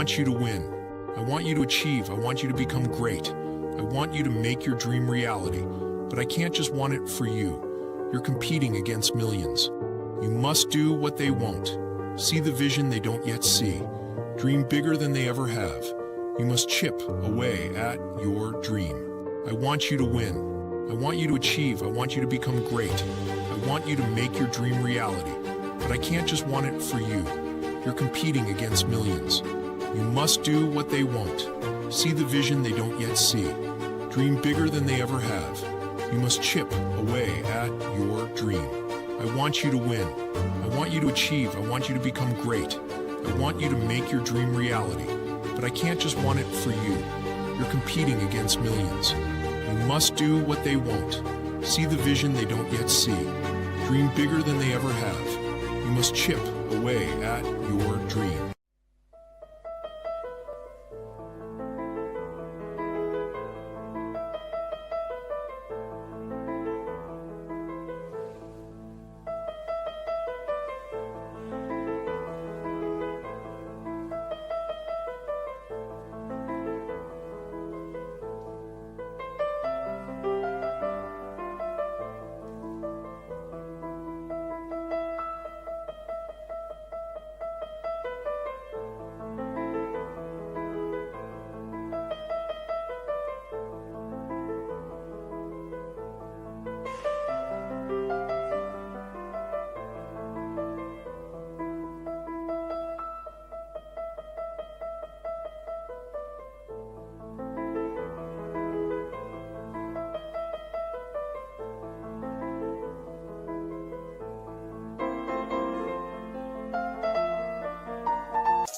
want you to win. I want you to achieve. I want you to become great. I want you to make your dream reality. But I can't just want it for you. You're competing against millions. You must do what they won't. See the vision they don't yet see. Dream bigger than they ever have. You must chip away at your dream. I want you to win. I want you to achieve. I want you to become great. I want you to make your dream reality. But I can't just want it for you. You're competing against millions. You must do what they won't. See the vision they don't yet see. Dream bigger than they ever have. You must chip away at your dream. I want you to win. I want you to achieve. I want you to become great. I want you to make your dream reality. But I can't just want it for you. You're competing against millions. You must do what they won't. See the vision they don't yet see. Dream bigger than they ever have. You must chip away at your dream.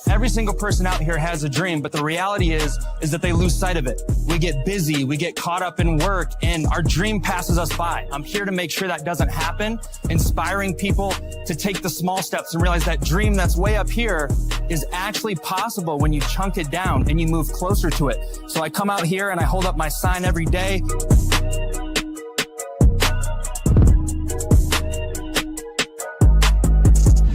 Every single person out here has a dream, but the reality is that they lose sight of it. We get busy, we get caught up in work, and our dream passes us by. I'm here to make sure that doesn't happen, inspiring people to take the small steps and realize that dream that's way up here is actually possible when you chunk it down and you move closer to it. So I come out here and I hold up my sign every day.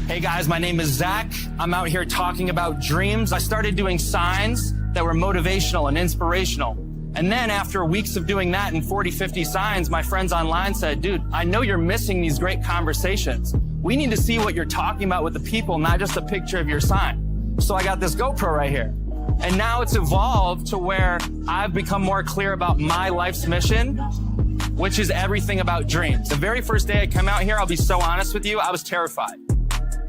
Hey guys, my name is Zach. I'm out here talking about dreams. I started doing signs that were motivational and inspirational. And then after weeks of doing that and 40, 50 signs, my friends online said, dude, I know you're missing these great conversations. We need to see what you're talking about with the people, not just a picture of your sign. So I got this GoPro right here. And now it's evolved to where I've become more clear about my life's mission, which is everything about dreams. The very first day I came out here, I'll be so honest with you, I was terrified.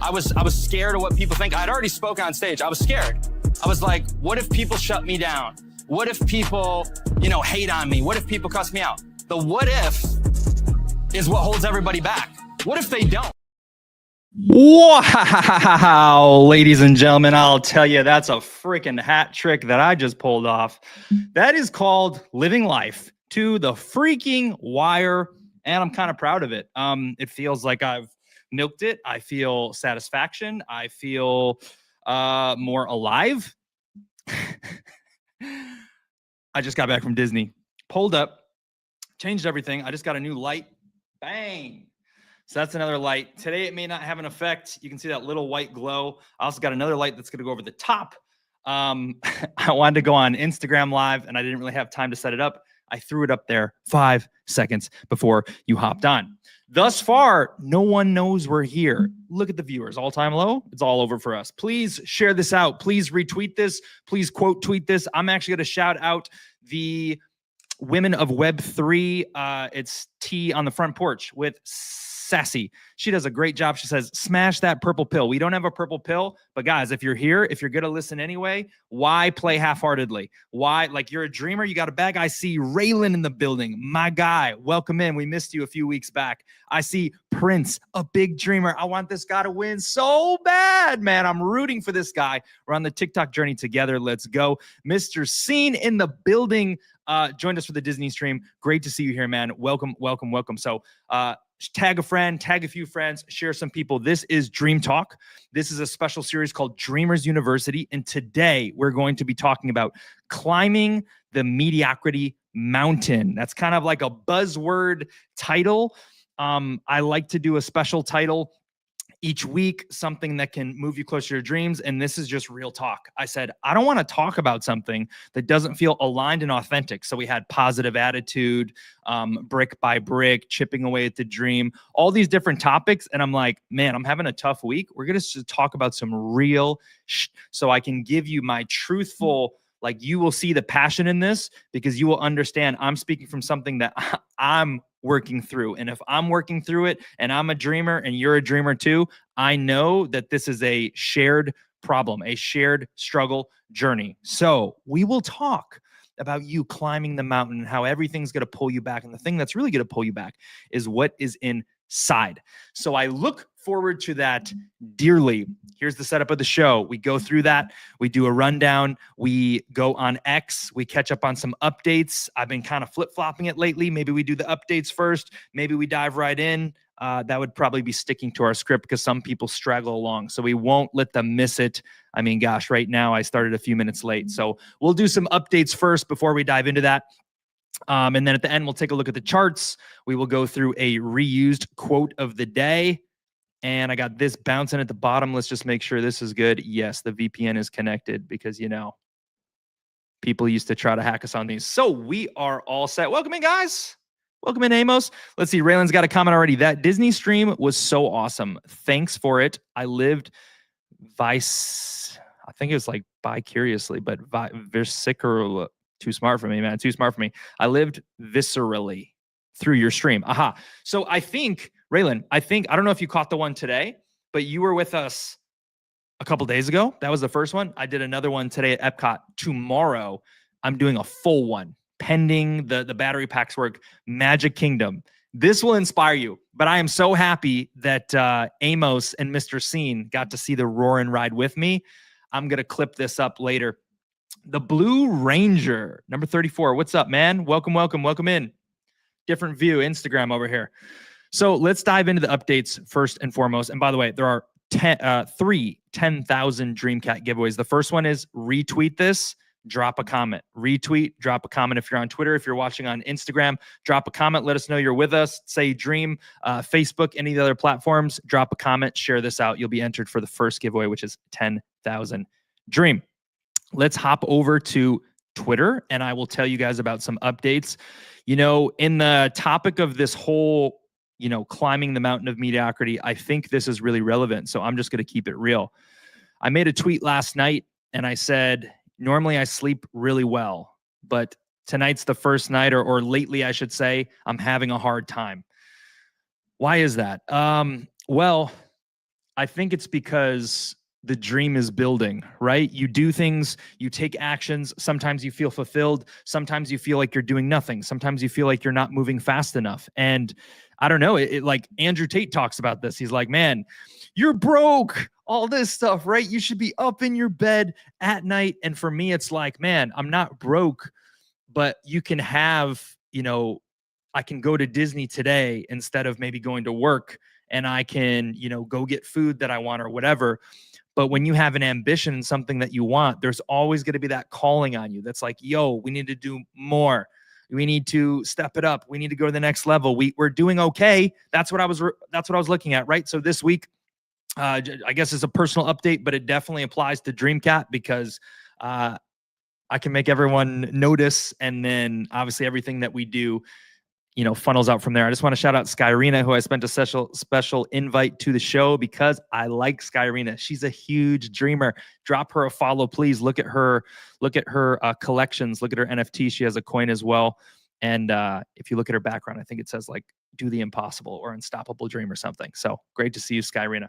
I was scared of what people think. I'd already spoken on stage. I was scared. I was like, what if people shut me down? What if people, hate on me? What if people cuss me out? The what if is what holds everybody back. What if they don't? Wow, ladies and gentlemen, I'll tell you, that's a freaking hat trick that I just pulled off. That is called living life to the freaking wire, and I'm kind of proud of it. It feels like I've milked it. I feel satisfaction. I feel more alive. I just got back from Disney, pulled up, changed everything. I just got a new light. Bang. So that's another light. Today, it may not have an effect. You can see that little white glow. I also got another light that's going to go over the top. I wanted to go on Instagram Live, and I didn't really have time to set it up. I threw it up there 5 seconds before you hopped on. Thus far, no one knows we're here. Look at the viewers, all-time low. It's all over for us. Please share this out. Please retweet this. Please quote tweet this. I'm actually going to shout out the women of Web3. It's T on the front porch with Sassy. She does a great job. She says, smash that purple pill. We don't have a purple pill, but guys, if you're here, if you're going to listen anyway, why play half-heartedly? Why? Like, you're a dreamer. You got a bag. I see Raylan in the building. My guy, welcome in. We missed you a few weeks back. I see Prince, a big dreamer. I want this guy to win so bad, man. I'm rooting for this guy. We're on the TikTok journey together. Let's go. Mr. Scene in the building. Joined us for the Disney stream. Great to see you here, man. Welcome, welcome, welcome. So, tag a friend, tag a few friends, share some people. This is Dream Talk. This is a special series called Dreamers University. And today we're going to be talking about climbing the mediocrity mountain. That's kind of like a buzzword title. I like to do a special title each week, something that can move you closer to your dreams. And this is just real talk. I said, I don't want to talk about something that doesn't feel aligned and authentic. So we had positive attitude, brick by brick, chipping away at the dream, all these different topics. And I'm like, man, I'm having a tough week. We're going to talk about some real so I can give you my truthful, like you will see the passion in this because you will understand I'm speaking from something that I'm working through. And if I'm working through it and I'm a dreamer and you're a dreamer too, I know that this is a shared problem, a shared struggle journey. So we will talk about you climbing the mountain and how everything's going to pull you back. And the thing that's really going to pull you back is what is inside. So I look forward to that dearly. Here's the setup of the show. We go through that. We do a rundown. We go on X. We catch up on some updates. I've been kind of flip-flopping it lately. Maybe we do the updates first. Maybe we dive right in. That would probably be sticking to our script because some people straggle along. So we won't let them miss it. I mean, gosh, right now I started a few minutes late. So we'll do some updates first before we dive into that. And then at the end, we'll take a look at the charts. We will go through a reused quote of the day. And I got this bouncing at the bottom. Let's just make sure this is good. Yes, the VPN is connected because, you know, people used to try to hack us on these. So we are all set. Welcome in, guys. Welcome in, Amos. Let's see. Raylan's got a comment already. That Disney stream was so awesome. Thanks for it. I lived I think it was like vicariously, but viscerally. Too smart for me, man. Too smart for me. I lived viscerally through your stream. Aha. So I think, Raylan, I don't know if you caught the one today, but you were with us a couple days ago. That was the first one. I did another one today at Epcot. Tomorrow, I'm doing a full one, pending the battery packs work. Magic Kingdom. This will inspire you, but I am so happy that Amos and Mr. Scene got to see the Roarin' ride with me. I'm going to clip this up later. The Blue Ranger, number 34. What's up, man? Welcome, welcome, welcome in. Different view, Instagram over here. So let's dive into the updates first and foremost. And by the way, there are 3 10,000 Dreamcat giveaways. The first one is retweet this, drop a comment. Retweet, drop a comment. If you're on Twitter, if you're watching on Instagram, drop a comment. Let us know you're with us. Say Dream, Facebook, any of the other platforms. Drop a comment, share this out. You'll be entered for the first giveaway, which is 10,000 Dream. Let's hop over to Twitter, and I will tell you guys about some updates. You know, in the topic of this whole, you know, climbing the mountain of mediocrity, I think this is really relevant. So I'm just going to keep it real. I made a tweet last night, and I said, normally I sleep really well, but tonight's the first night, or lately, I should say, I'm having a hard time. Why is that? Well, I think it's because the dream is building, right? You do things, you take actions. Sometimes you feel fulfilled. Sometimes you feel like you're doing nothing. Sometimes you feel like you're not moving fast enough. And I don't know, it like Andrew Tate talks about this. He's like, man, you're broke, all this stuff, right? You should be up in your bed at night. And for me, it's like, man, I'm not broke, but you can have, you know, I can go to Disney today instead of maybe going to work, and I can, you know, go get food that I want or whatever. But when you have an ambition and something that you want, there's always going to be that calling on you. That's like, yo, we need to do more. We need to step it up. We need to go to the next level. We're doing okay. That's what I was looking at, right? So this week, I guess it's a personal update, but it definitely applies to Dreamcat because I can make everyone notice, and then obviously everything that we do, you know, funnels out from there. I just want to shout out Skyrina, who I spent a special invite to the show because I like Skyrina. She's a huge dreamer. Drop her a follow, please. Look at her collections. Look at her NFT. She has a coin as well. And if you look at her background, I think it says like "Do the Impossible" or "Unstoppable Dream" or something. So great to see you, Skyrina.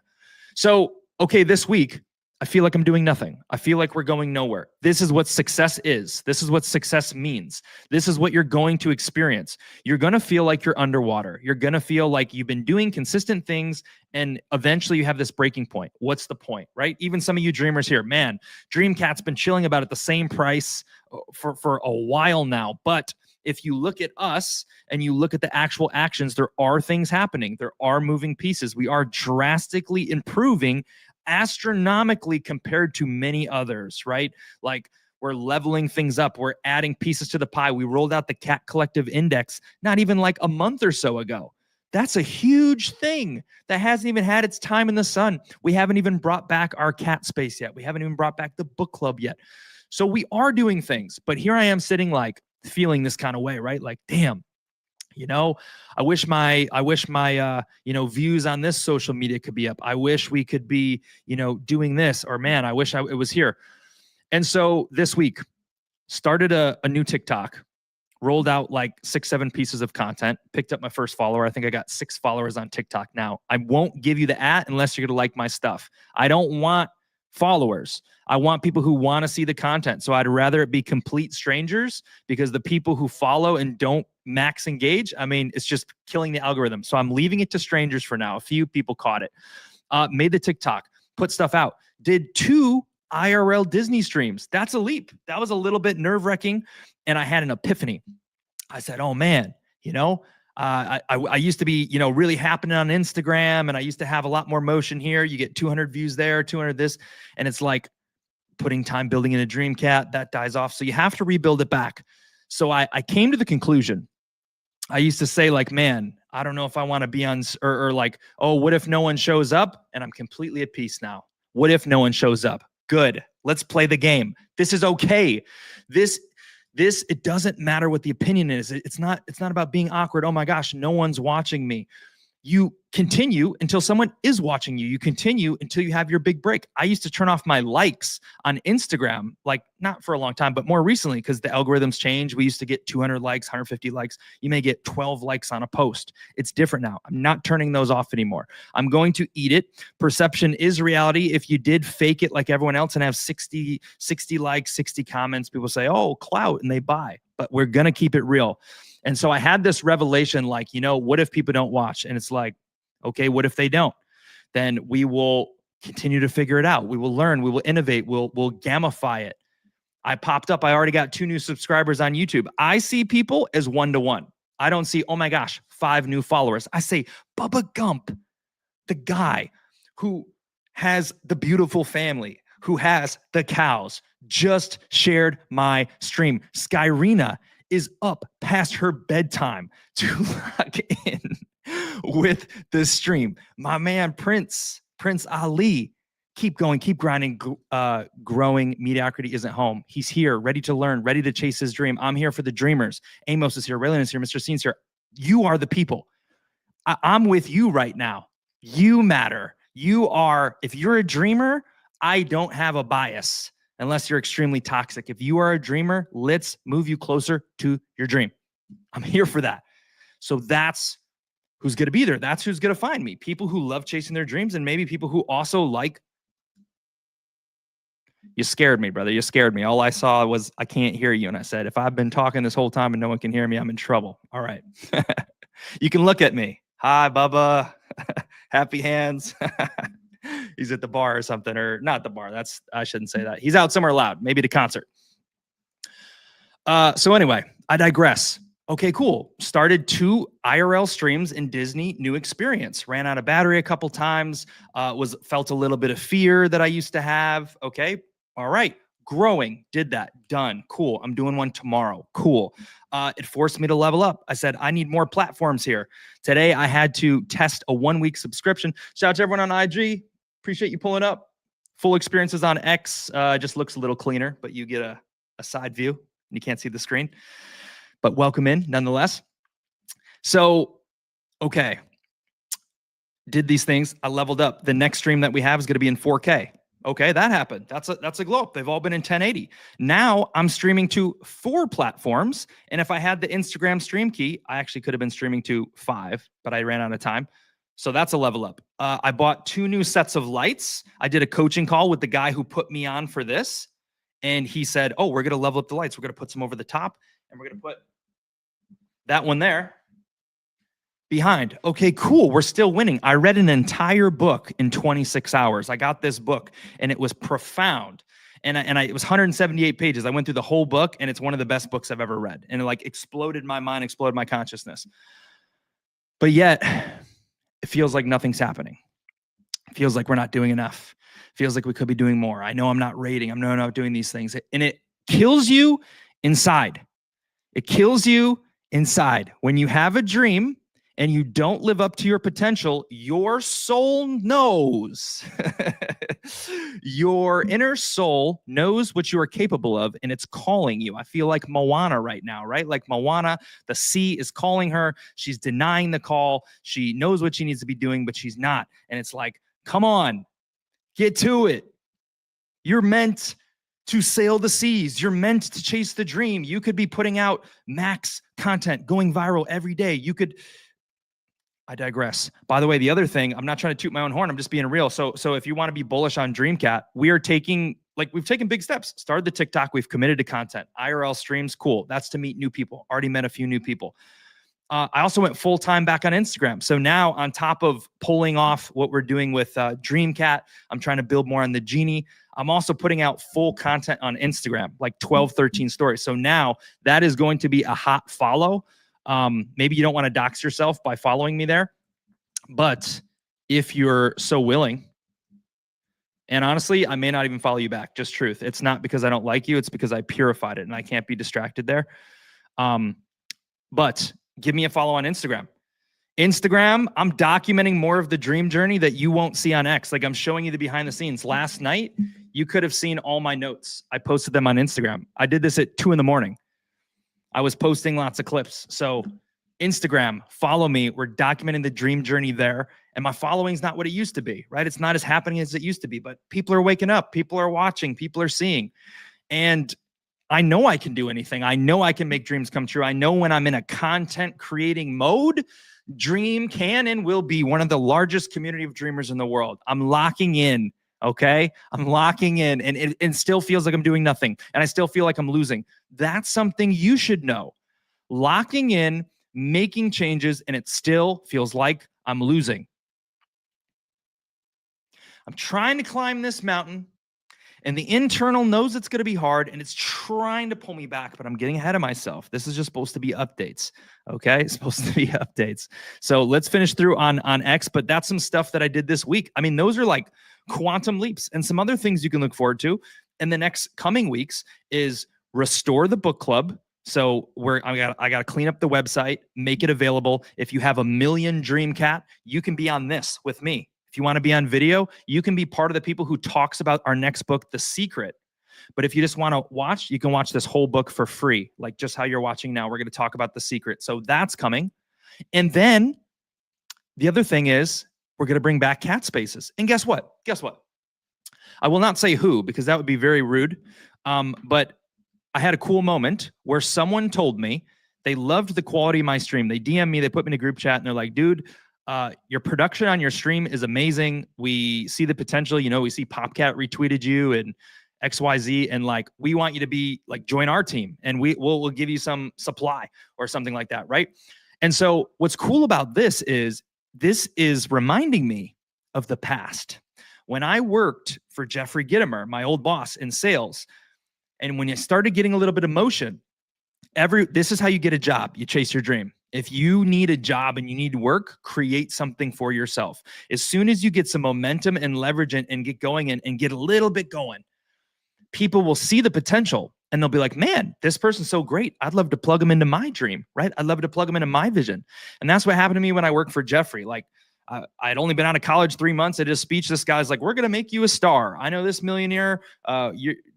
So okay, this week I feel like I'm doing nothing. I feel like we're going nowhere. This is what success is. This is what success means. This is what you're going to experience. You're going to feel like you're underwater. You're going to feel like you've been doing consistent things, and eventually you have this breaking point. What's the point, right? Even some of you dreamers here, man, Dreamcat's been chilling about at the same price for a while now. But if you look at us and you look at the actual actions, there are things happening. There are moving pieces. We are drastically improving astronomically compared to many others, right? Like we're leveling things up. We're adding pieces to the pie. We rolled out the Cat Collective Index not even like a month or so ago. That's a huge thing that hasn't even had its time in the sun. We haven't even brought back our cat space yet. We haven't even brought back the book club yet. So we are doing things, but here I am sitting like feeling this kind of way, right? Like, damn, I wish my views on this social media could be up. I wish we could be, doing this, or man, I wish it was here. And so this week started a new TikTok, rolled out like 6-7 pieces of content, picked up my first follower. I think I got 6 followers on TikTok now. I won't give you the unless you're going to like my stuff. I don't want followers. I want people who want to see the content. So I'd rather it be complete strangers, because the people who follow and don't max engage, I mean, it's just killing the algorithm. So I'm leaving it to strangers for now. A few people caught it. Made the TikTok, put stuff out, did 2 IRL Disney streams. That's a leap. That was a little bit nerve-wracking. And I had an epiphany. I said, oh man, I used to be, really happening on Instagram, and I used to have a lot more motion here. You get 200 views there, 200 this, and it's like putting time building in a dream cat that dies off. So you have to rebuild it back. So I came to the conclusion. I used to say like, man, I don't know if I want to be on, or like, oh, what if no one shows up? And I'm completely at peace now. What if no one shows up? Good. Let's play the game. This is okay. This, it doesn't matter what the opinion is. It's not about being awkward. Oh my gosh, no one's watching me. You continue until someone is watching you. You continue until you have your big break. I used to turn off my likes on Instagram, like not for a long time, but more recently, because the algorithms change. We used to get 200 likes, 150 likes. You may get 12 likes on a post. It's different now. I'm not turning those off anymore. I'm going to eat it. Perception is reality. If you did fake it like everyone else and have 60 likes, 60 comments, people say, oh, clout, and they buy. But we're going to keep it real. And so I had this revelation, like, what if people don't watch? And it's like, okay, what if they don't? Then we will continue to figure it out. We will learn. We will innovate. We'll gamify it. I popped up. I already got 2 new subscribers on YouTube. I see people as 1-to-1. I don't see, oh my gosh, 5 new followers. I say, Bubba Gump, the guy who has the beautiful family, who has the cows, just shared my stream. Skyrina is up past her bedtime to lock in with the stream. My man, Prince Ali, keep going, keep grinding, growing. Mediocrity isn't home. He's here, ready to learn, ready to chase his dream. I'm here for the dreamers. Amos is here. Raylan is here. Mr. Scene's here. You are the people. I'm with you right now. You matter. You are, if you're a dreamer, I don't have a bias. Unless you're extremely toxic. If you are a dreamer, let's move you closer to your dream. I'm here for that. So that's who's going to be there. That's who's going to find me. People who love chasing their dreams, and maybe people who also like. You scared me, brother. You scared me. All I saw was, I can't hear you. And I said, if I've been talking this whole time and no one can hear me, I'm in trouble. All right. You can look at me. Hi, Bubba. Happy hands. He's at the bar or something, or not the bar. I shouldn't say that. He's out somewhere loud, maybe the concert. So anyway, I digress. Okay, cool. Started 2 IRL streams in Disney New Experience. Ran out of battery a couple times. Felt a little bit of fear that I used to have. Okay, all right. Growing, did that, done, cool. I'm doing one tomorrow, cool. It forced me to level up. I said, I need more platforms here. Today, I had to test a 1-week subscription. Shout out to everyone on IG. Appreciate you pulling up. Full experiences on X. Just looks a little cleaner, but you get a side view and you can't see the screen. But welcome in nonetheless. So, okay. Did these things. I leveled up. The next stream that we have is going to be in 4K. Okay, that happened. That's a glow up. They've all been in 1080. Now I'm streaming to 4 platforms. And if I had the Instagram stream key, I actually could have been streaming to 5, but I ran out of time. So that's a level up. I bought 2 new sets of lights. I did a coaching call with the guy who put me on for this. And he said, oh, we're going to level up the lights. We're going to put some over the top. And we're going to put that one there behind. Okay, cool. We're still winning. I read an entire book in 26 hours. I got this book and it was profound. And it was 178 pages. I went through the whole book and it's one of the best books I've ever read. And it like exploded my mind, exploded my consciousness. But yet it feels like nothing's happening. It feels like we're not doing enough. It feels like we could be doing more. I know I'm not rating. I know I'm not doing these things. And it kills you inside. It kills you inside. When you have a dream and you don't live up to your potential, your soul knows. Your inner soul knows what you are capable of, and it's calling you. I feel like Moana right now, right? Like Moana, the sea is calling her. She's denying the call. She knows what she needs to be doing, but she's not. And it's like, come on, get to it. You're meant to sail the seas. You're meant to chase the dream. You could be putting out max content, going viral every day. I digress. By the way, the other thing, I'm not trying to toot my own horn. I'm just being real. So if you want to be bullish on Dreamcat, we've taken big steps. Started the TikTok. We've committed to content. IRL streams, cool. That's to meet new people. Already met a few new people. I also went full-time back on Instagram. So now on top of pulling off what we're doing with Dreamcat, I'm trying to build more on the Genie. I'm also putting out full content on Instagram, like 12, 13 stories. So now that is going to be a hot follow. Maybe you don't want to dox yourself by following me there, but if you're so willing, and honestly, I may not even follow you back, just truth. It's not because I don't like you. It's because I purified it and I can't be distracted there. But give me a follow on Instagram. Instagram, I'm documenting more of the dream journey that you won't see on X. Like I'm showing you the behind the scenes. Last night, you could have seen all my notes. I posted them on Instagram. I did this at 2 a.m. I was posting lots of clips. So Instagram, follow me. We're documenting the dream journey there. And my following's not what it used to be, right? It's not as happening as it used to be, but people are waking up. People are watching. People are seeing. And I know I can do anything. I know I can make dreams come true. I know when I'm in a content creating mode, Dream can and will be one of the largest community of dreamers in the world. I'm locking in, okay? I'm locking in, and it still feels like I'm doing nothing, and I still feel like I'm losing. That's something you should know. Locking in, making changes, and it still feels like I'm losing. I'm trying to climb this mountain, and the internal knows it's going to be hard, and it's trying to pull me back, but I'm getting ahead of myself. This is just supposed to be updates, okay? It's supposed to be updates. So let's finish through on X, but that's some stuff that I did this week. I mean, those are like quantum leaps, and some other things you can look forward to in the next coming weeks is restore the book club. So I got to clean up the website, make it available. If you have 1 million Dreamcat, you can be on this with me. If you want to be on video, you can be part of the people who talks about our next book, The Secret. But if you just want to watch, you can watch this whole book for free, like just how you're watching now. We're going to talk about The Secret. So that's coming. And then the other thing is we're going to bring back cat spaces. And guess what? I will not say who, because that would be very rude. But I had a cool moment where someone told me they loved the quality of my stream. They DM me, they put me in a group chat, and they're like, dude, your production on your stream is amazing. We see the potential. You know, we see Popcat retweeted you and XYZ, and like, we want you to be like, join our team, and we'll give you some supply or something like that, right? And so what's cool about this is reminding me of the past. When I worked for Jeffrey Gitomer, my old boss in sales, and when you started getting a little bit of motion, this is how you get a job. You chase your dream. If you need a job and you need work, create something for yourself. As soon as you get some momentum and leverage and get going and get a little bit going, people will see the potential and they'll be like, man, this person's so great. I'd love to plug them into my dream, right? I'd love to plug them into my vision. And that's what happened to me when I worked for Jeffrey. Like, I'd only been out of college 3 months. I did a speech. This guy's like, we're going to make you a star. I know this millionaire,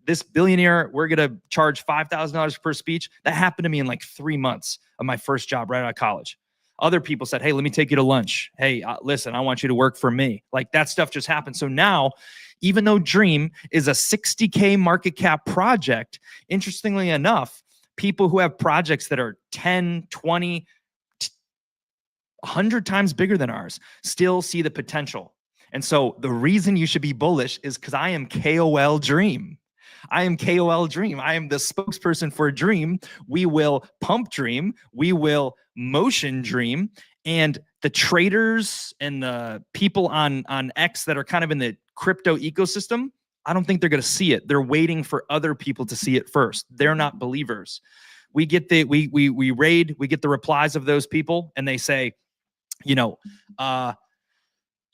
this billionaire, we're going to charge $5,000 per speech. That happened to me in like 3 months of my first job right out of college. Other people said, hey, let me take you to lunch. Hey, listen, I want you to work for me. Like, that stuff just happened. So now, even though Dream is a 60K market cap project, interestingly enough, people who have projects that are 10, 20, 100 times bigger than ours still see the potential. And so the reason you should be bullish is because I am KOL Dream. I am KOL Dream. I am the spokesperson for Dream. We will pump Dream. We will motion Dream. And the traders and the people on X that are kind of in the crypto ecosystem, I don't think they're going to see it. They're waiting for other people to see it first. They're not believers. We get we raid, we get the replies of those people, and they say, you know,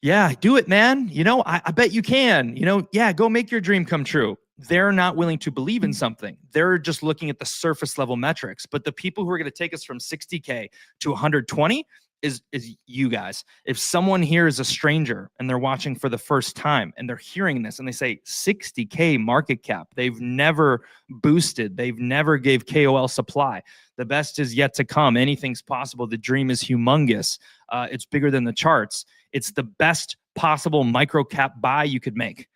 yeah, do it, man. You know, I bet you can. You know, yeah, go make your dream come true. They're not willing to believe in something. They're just looking at the surface level metrics. But the people who are going to take us from 60K to 120, is you guys. If someone here is a stranger and they're watching for the first time and they're hearing this and they say 60K market cap, they've never boosted, they've never gave KOL supply. The best is yet to come. Anything's possible. The dream is humongous. It's bigger than the charts. It's the best possible micro cap buy you could make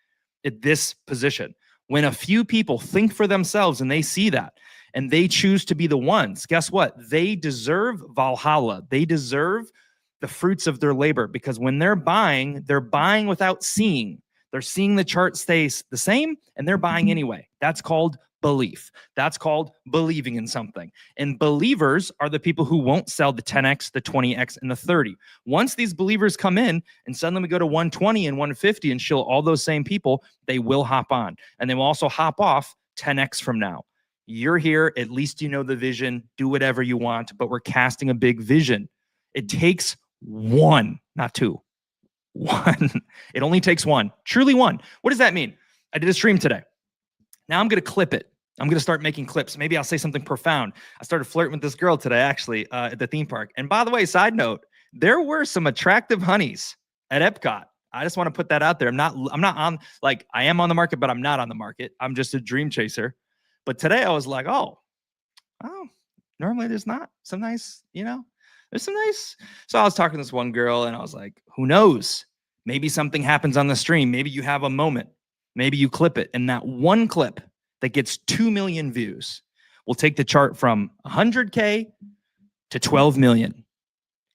at this position. When a few people think for themselves and they see that and they choose to be the ones, guess what? They deserve Valhalla. They deserve the fruits of their labor, because when they're buying without seeing. They're seeing the chart stays the same and they're buying anyway. That's called belief. That's called believing in something. And believers are the people who won't sell the 10x, the 20x, and the 30. Once these believers come in and suddenly we go to 120 and 150 and shill all those same people, they will hop on. And they will also hop off 10x from now. You're here. At least you know the vision. Do whatever you want, but we're casting a big vision. It takes one, not two. One. It only takes one. Truly one. What does that mean? I did a stream today. Now I'm going to clip it. I'm going to start making clips. Maybe I'll say something profound. I started flirting with this girl today, actually, at the theme park. And by the way, side note, there were some attractive honeys at Epcot. I just want to put that out there. I'm not on, like, I am on the market, but I'm not on the market. I'm just a dream chaser. But today I was like, oh, normally there's not some nice, there's some nice. So I was talking to this one girl and I was like, who knows? Maybe something happens on the stream. Maybe you have a moment. Maybe you clip it. And that one clip that gets 2 million views will take the chart from 100K to 12 million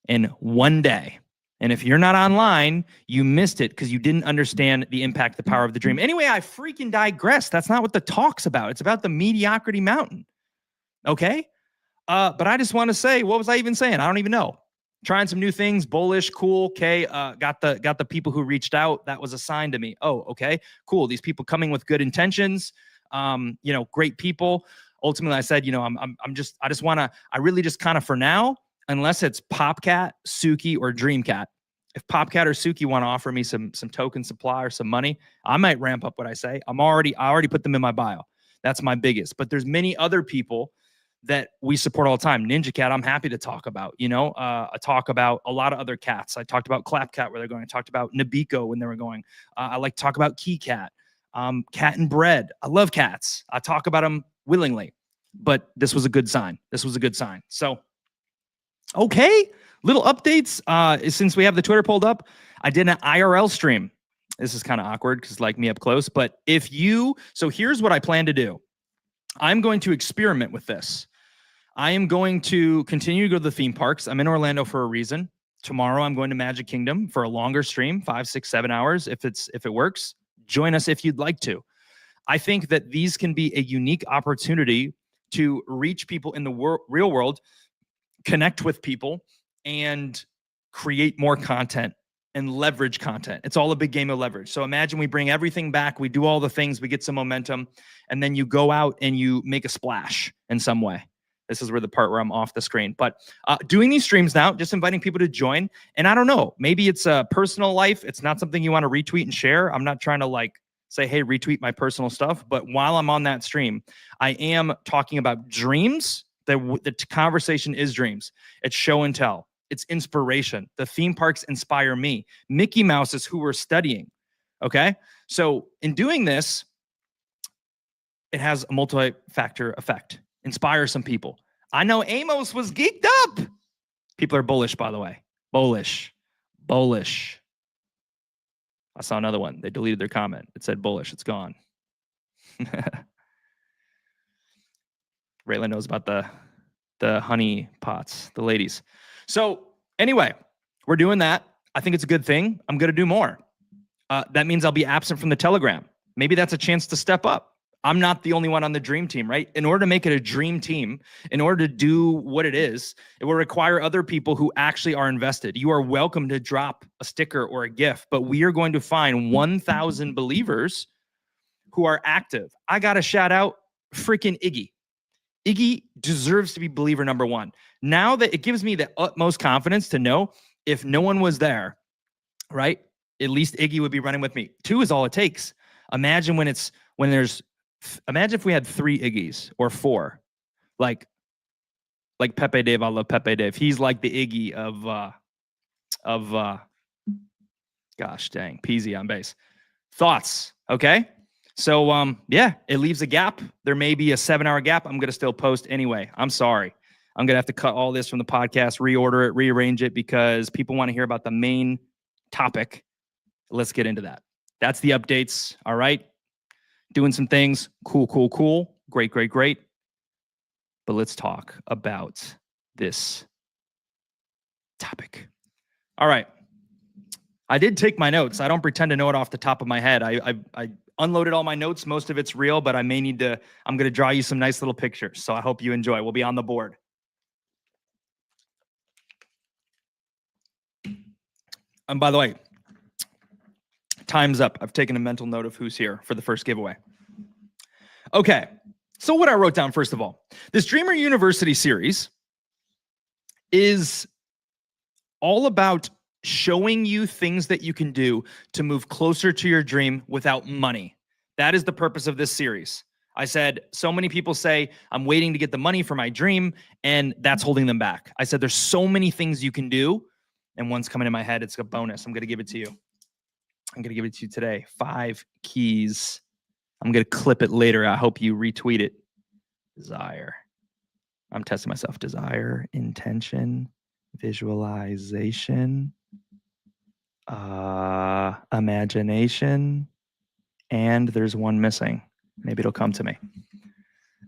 in one day. And if you're not online, you missed it because you didn't understand the impact, the power of the dream. Anyway, I freaking digress. That's not what the talk's about. It's about the mediocrity mountain. Okay? But I just want to say, what was I even saying? I don't even know. Trying some new things, bullish, cool. Okay, got the people who reached out. That was a sign to me. Oh, okay, cool. These people coming with good intentions. Great people. Ultimately, I said, I really just kind of, for now, unless it's Popcat, Suki, or Dreamcat. If Popcat or Suki want to offer me some token supply or some money, I might ramp up what I say. I already put them in my bio. That's my biggest. But there's many other people that we support all the time. Ninja Cat, I'm happy to talk about, I talk about a lot of other cats. I talked about Clapcat where they're going. I talked about Nabiko when they were going. I like to talk about Key Cat, Cat and Bread. I love cats. I talk about them willingly, but this was a good sign. So, okay. Little updates. Since we have the Twitter pulled up, I did an IRL stream. This is kind of awkward because like me up close, but so here's what I plan to do. I'm going to experiment with this. I am going to continue to go to the theme parks. I'm in Orlando for a reason. Tomorrow I'm going to Magic Kingdom for a longer stream, 5, 6, 7 hours. If it works, join us if you'd like to. I think that these can be a unique opportunity to reach people in the real world, connect with people, and create more content and leverage content. It's all a big game of leverage. So imagine we bring everything back, we do all the things, we get some momentum, and then you go out and you make a splash in some way. This is where the part where I'm off the screen. But doing these streams now, just inviting people to join. And I don't know, maybe it's a personal life. It's not something you want to retweet and share. I'm not trying to say, hey, retweet my personal stuff. But while I'm on that stream, I am talking about dreams. The conversation is dreams. It's show and tell. It's inspiration. The theme parks inspire me. Mickey Mouse is who we're studying. Okay? So in doing this, it has a multi-factor effect. Inspire some people. I know Amos was geeked up. People are bullish, by the way. Bullish. I saw another one. They deleted their comment. It said bullish. It's gone. Raylan knows about the honey pots, the ladies. So anyway, we're doing that. I think it's a good thing. I'm going to do more. That means I'll be absent from the Telegram. Maybe that's a chance to step up. I'm not the only one on the dream team, right? In order to make it a dream team, in order to do what it is, it will require other people who actually are invested. You are welcome to drop a sticker or a GIF, but we are going to find 1,000 believers who are active. I got to shout out freaking Iggy. Iggy deserves to be believer number one. Now that it gives me the utmost confidence to know if no one was there, right? At least Iggy would be running with me. 2 is all it takes. Imagine if we had 3 Iggy's or 4, like Pepe Dave. I love Pepe Dave. He's like the Iggy of of, gosh dang, Peasy on base. Thoughts, okay? So, yeah, it leaves a gap. There may be a 7-hour gap. I'm going to still post anyway. I'm sorry. I'm going to have to cut all this from the podcast, reorder it, rearrange it, because people want to hear about the main topic. Let's get into that. That's the updates, all right? Doing some things. Cool, cool, cool. Great, great, great. But let's talk about this topic. All right. I did take my notes. I don't pretend to know it off the top of my head. I unloaded all my notes. Most of it's real, but I may need to, I'm going to draw you some nice little pictures. So I hope you enjoy. We'll be on the board. And by the way, time's up. I've taken a mental note of who's here for the first giveaway. Okay. So what I wrote down, first of all, this Dreamer University series is all about showing you things that you can do to move closer to your dream without money. That is the purpose of this series. I said, so many people say, I'm waiting to get the money for my dream, and that's holding them back. I said, there's so many things you can do, and one's coming in my head. It's a bonus. I'm going to give it to you. I'm going to give it to you today. 5 keys. I'm going to clip it later. I hope you retweet it. Desire. I'm testing myself. Desire, intention, visualization, imagination, and there's one missing. Maybe it'll come to me.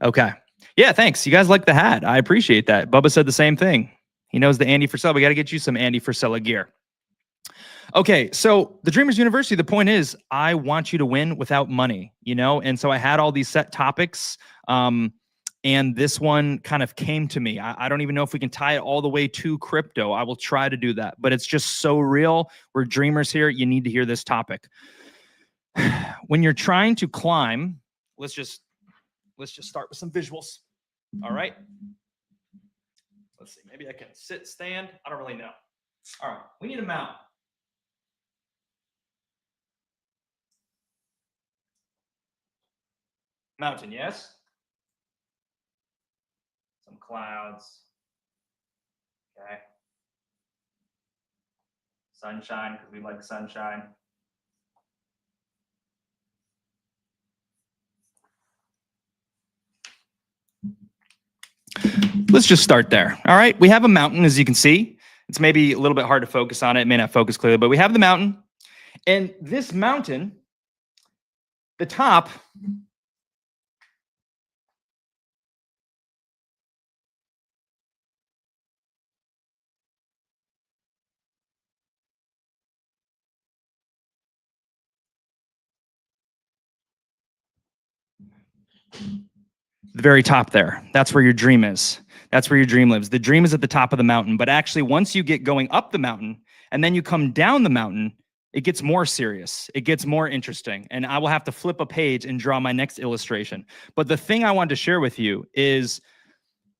Okay. Yeah, thanks. You guys like the hat. I appreciate that. Bubba said the same thing. He knows the Andy Frisella. We got to get you some Andy Frisella gear. Okay, so the Dreamers University, the point is, I want you to win without money, you know? And so I had all these set topics, and this one kind of came to me. I don't even know if we can tie it all the way to crypto. I will try to do that, but it's just so real. We're dreamers here. You need to hear this topic. When you're trying to climb, let's just start with some visuals. All right. Let's see. Maybe I can sit, stand. I don't really know. All right. We need a mount. Mountain, yes. Some clouds. Okay. Sunshine, because we like sunshine. Let's just start there. All right. We have a mountain, as you can see. It's maybe a little bit hard to focus on it. It may not focus clearly, but we have the mountain. And this mountain, the top, the very top there, that's where your dream is. That's where your dream lives. The dream is at the top of the mountain, but actually once you get going up the mountain and then you come down the mountain, it gets more serious. It gets more interesting. And I will have to flip a page and draw my next illustration. But the thing I wanted to share with you is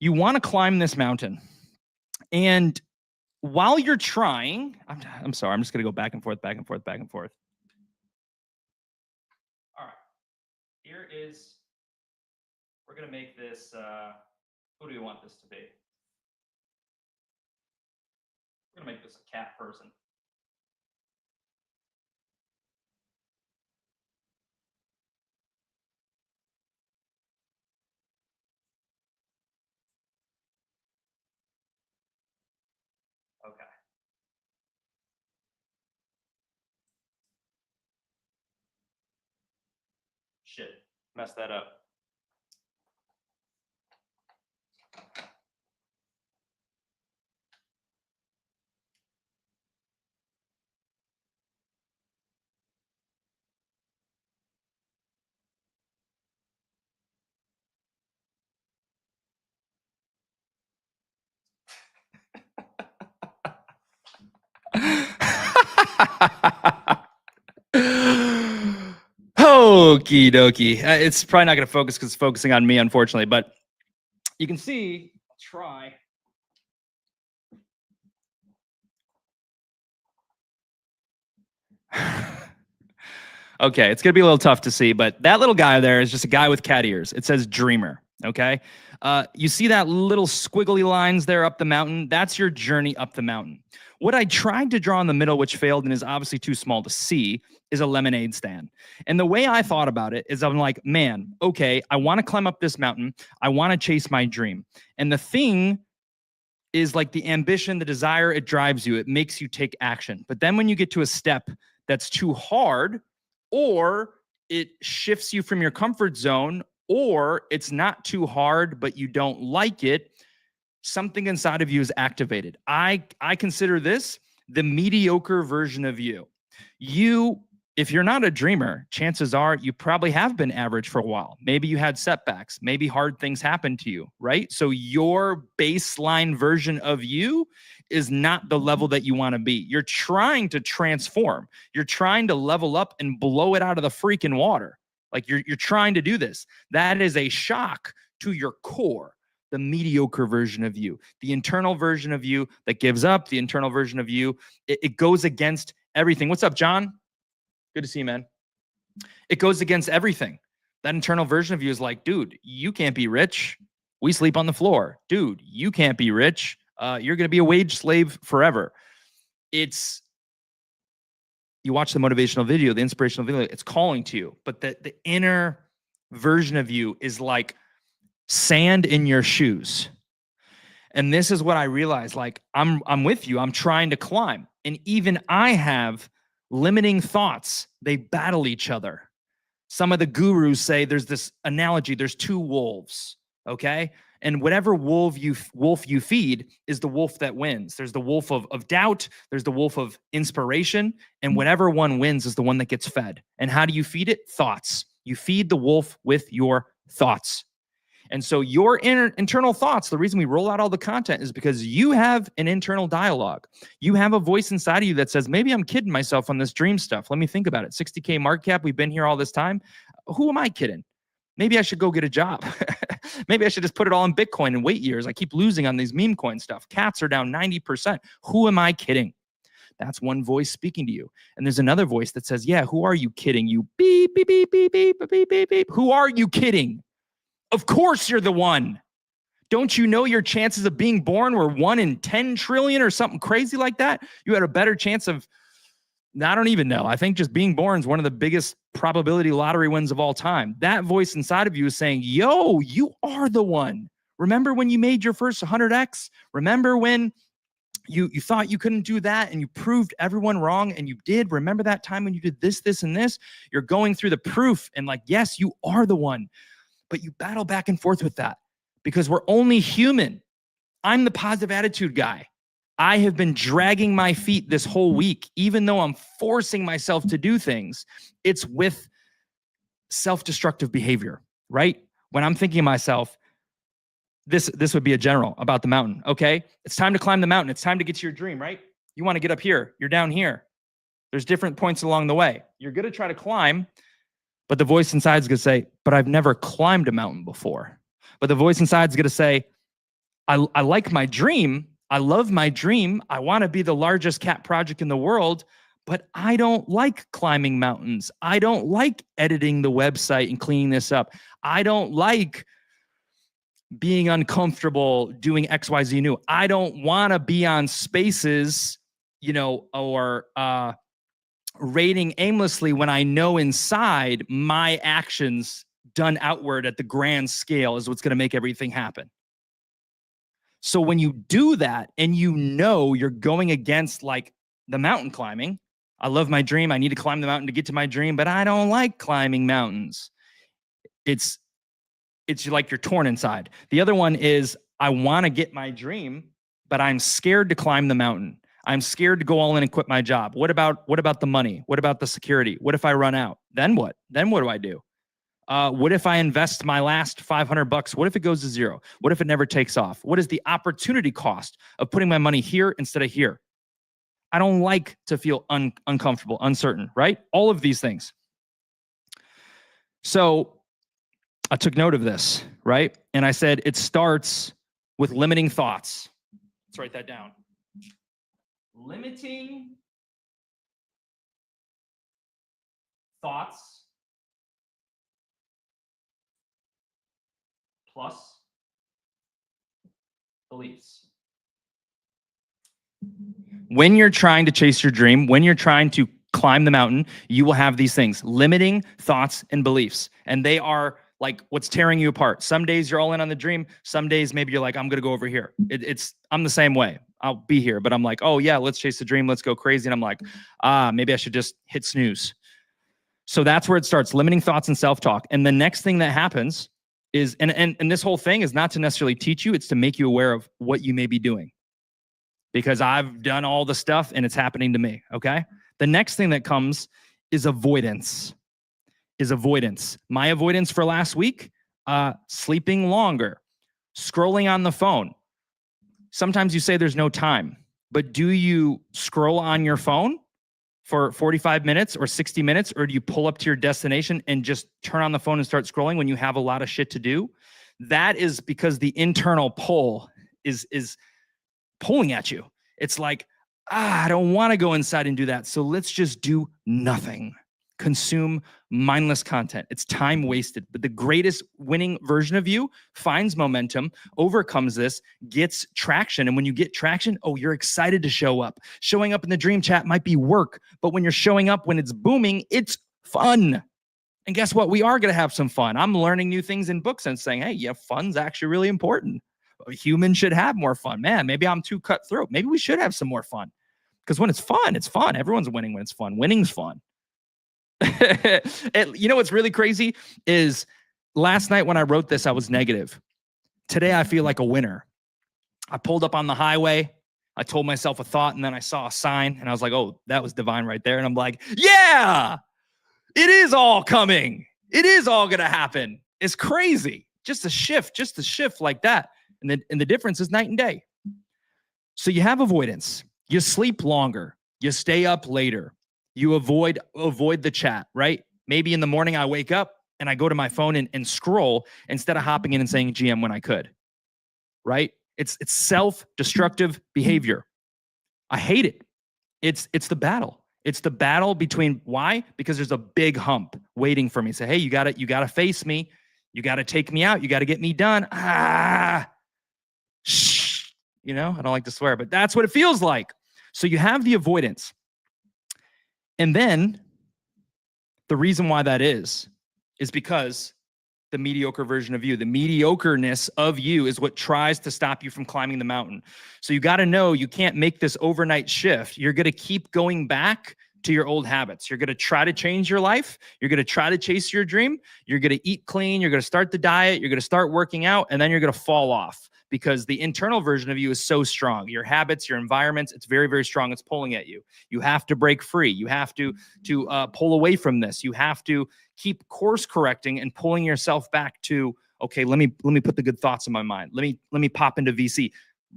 you want to climb this mountain. And while you're trying, I'm sorry, I'm just going to go back and forth, back and forth, back and forth. All right, here is, we're going to make this, who do we want this to be? We're going to make this a cat person. Okay. Shit, messed that up. Okie dokie. It's probably not going to focus because it's focusing on me, unfortunately, but you can see, I'll try. Okay, it's going to be a little tough to see, but that little guy there is just a guy with cat ears. It says Dreamer, okay? You see that little squiggly lines there up the mountain? That's your journey up the mountain. What I tried to draw in the middle, which failed and is obviously too small to see, is a lemonade stand. And the way I thought about it is I'm like, man, okay, I want to climb up this mountain. I want to chase my dream. And the thing is like the ambition, the desire, it drives you. It makes you take action. But then when you get to a step that's too hard, or it shifts you from your comfort zone, or it's not too hard, but you don't like it, something inside of you is activated. I consider this the mediocre version of you. If you're not a dreamer, chances are you probably have been average for a while. Maybe you had setbacks. Maybe hard things happened to you, right? So your baseline version of you is not the level that you want to be. You're trying to transform. You're trying to level up and blow it out of the freaking water. Like you're trying to do this. That is a shock to your core. The mediocre version of you, the internal version of you that gives up, the internal version of you, it goes against everything. What's up, John? Good to see you, man. It goes against everything. That internal version of you is like, dude, you can't be rich. We sleep on the floor. Dude, you can't be rich. You're going to be a wage slave forever. You watch the motivational video, the inspirational video, it's calling to you. But the inner version of you is like sand in your shoes. And this is what I realized. Like, I'm with you. I'm trying to climb. And even I have limiting thoughts. They battle each other. Some of the gurus say there's this analogy. There's two wolves, okay? And whatever wolf you feed is the wolf that wins. There's the wolf of doubt. There's the wolf of inspiration. And whatever one wins is the one that gets fed. And how do you feed it? Thoughts. You feed the wolf with your thoughts. And so your internal thoughts, the reason we roll out all the content is because you have an internal dialogue. You have a voice inside of you that says, maybe I'm kidding myself on this dream stuff. Let me think about it. 60K market cap. We've been here all this time. Who am I kidding? Maybe I should go get a job. Maybe I should just put it all in Bitcoin and wait years. I keep losing on these meme coin stuff. Cats are down 90%. Who am I kidding? That's one voice speaking to you. And there's another voice that says, yeah, who are you kidding? You beep, beep, beep, beep, beep, beep, beep, beep. Who are you kidding? Of course you're the one. Don't you know your chances of being born were 1 in 10 trillion or something crazy like that? You had a better chance of, I don't even know. I think just being born is one of the biggest probability lottery wins of all time. That voice inside of you is saying, yo, you are the one. Remember when you made your first 100X? Remember when you thought you couldn't do that and you proved everyone wrong and you did? Remember that time when you did this, this, and this? You're going through the proof and like, yes, you are the one. But you battle back and forth with that because we're only human. I'm the positive attitude guy. I have been dragging my feet this whole week, even though I'm forcing myself to do things. It's with self-destructive behavior, right? When I'm thinking of myself, this would be a general about the mountain, okay? It's time to climb the mountain. It's time to get to your dream, right? You want to get up here. You're down here. There's different points along the way. You're going to try to climb, but the voice inside is going to say, but I've never climbed a mountain before. But the voice inside is going to say, I like my dream. I love my dream. I want to be the largest cat project in the world, but I don't like climbing mountains. I don't like editing the website and cleaning this up. I don't like being uncomfortable doing XYZ new. I don't want to be on Spaces, or rating aimlessly when I know inside my actions done outward at the grand scale is what's going to make everything happen. So when you do that and you're going against like the mountain climbing, I love my dream. I need to climb the mountain to get to my dream, but I don't like climbing mountains. It's like you're torn inside. The other one is I want to get my dream, but I'm scared to climb the mountain. I'm scared to go all in and quit my job. What about the money? What about the security? What if I run out? Then what? Then what do I do? What if I invest my last $500? What if it goes to zero? What if it never takes off? What is the opportunity cost of putting my money here instead of here? I don't like to feel uncomfortable, uncertain, right? All of these things. So I took note of this, right? And I said, it starts with limiting thoughts. Let's write that down. Limiting thoughts plus beliefs. When you're trying to chase your dream, when you're trying to climb the mountain, you will have these things, limiting thoughts and beliefs. And they are like what's tearing you apart. Some days you're all in on the dream. Some days maybe you're like, I'm going to go over here. I'm the same way. I'll be here, but I'm like, oh yeah, let's chase the dream. Let's go crazy. And I'm like, maybe I should just hit snooze. So that's where it starts, limiting thoughts and self-talk. And the next thing that happens is, and this whole thing is not to necessarily teach you, it's to make you aware of what you may be doing. Because I've done all the stuff and it's happening to me, okay? The next thing that comes is avoidance. My avoidance for last week, sleeping longer, scrolling on the phone. Sometimes you say there's no time, but do you scroll on your phone for 45 minutes or 60 minutes, or do you pull up to your destination and just turn on the phone and start scrolling when you have a lot of shit to do? That is because the internal pull is pulling at you. It's like, I don't want to go inside and do that. So let's just do nothing. Consume mindless content. It's time wasted. But the greatest winning version of you finds momentum, overcomes this, gets traction. And when you get traction, oh, you're excited to show up. Showing up in the dream chat might be work, but when you're showing up, when it's booming, it's fun. And guess what? We are going to have some fun. I'm learning new things in books and saying, hey, yeah, fun's actually really important. Humans should have more fun. Man, maybe I'm too cutthroat. Maybe we should have some more fun. Because when it's fun, it's fun. Everyone's winning when it's fun. Winning's fun. You know what's really crazy is last night when I wrote this, I was negative. Today, I feel like a winner. I pulled up on the highway. I told myself a thought, and then I saw a sign, and I was like, oh, that was divine right there. And I'm like, yeah, it is all coming. It is all going to happen. It's crazy. Just a shift like that. And the difference is night and day. So you have avoidance. You sleep longer. You stay up later. You avoid the chat, right? Maybe in the morning I wake up and I go to my phone and scroll instead of hopping in and saying GM when I could, right? It's self-destructive behavior. I hate it. It's the battle. It's the battle between, why? Because there's a big hump waiting for me. Say, hey, you gotta face me. You gotta take me out. You gotta get me done. Shh. You know, I don't like to swear, but that's what it feels like. So you have the avoidance. And then the reason why that is because the mediocre version of you, the mediocreness of you is what tries to stop you from climbing the mountain. So you got to know you can't make this overnight shift. You're going to keep going back to your old habits. You're going to try to change your life. You're going to try to chase your dream. You're going to eat clean. You're going to start the diet. You're going to start working out, and then you're going to fall off because the internal version of you is so strong. Your habits, your environments, it's very, very strong. It's pulling at you. You have to break free. You have to pull away from this. You have to keep course correcting and pulling yourself back to, okay, let me put the good thoughts in my mind. Let me pop into VC.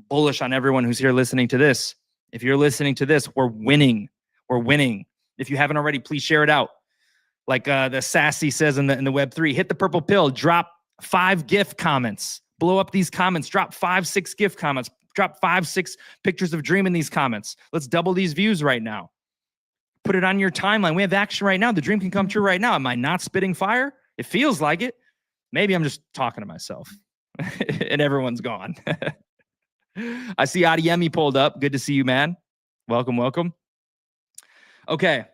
Bullish on everyone who's here listening to this. If you're listening to this, we're winning. We're winning. If you haven't already, please share it out. Like the Sassy says in the Web3, hit the purple pill, drop 5 GIF comments. Blow up these comments, drop 5, 6 GIF comments, drop 5, 6 pictures of dream in these comments. Let's double these views right now. Put it on your timeline. We have action right now. The dream can come true right now. Am I not spitting fire? It feels like it. Maybe I'm just talking to myself and everyone's gone. I see Adiemi pulled up. Good to see you, man. Welcome, welcome. Okay.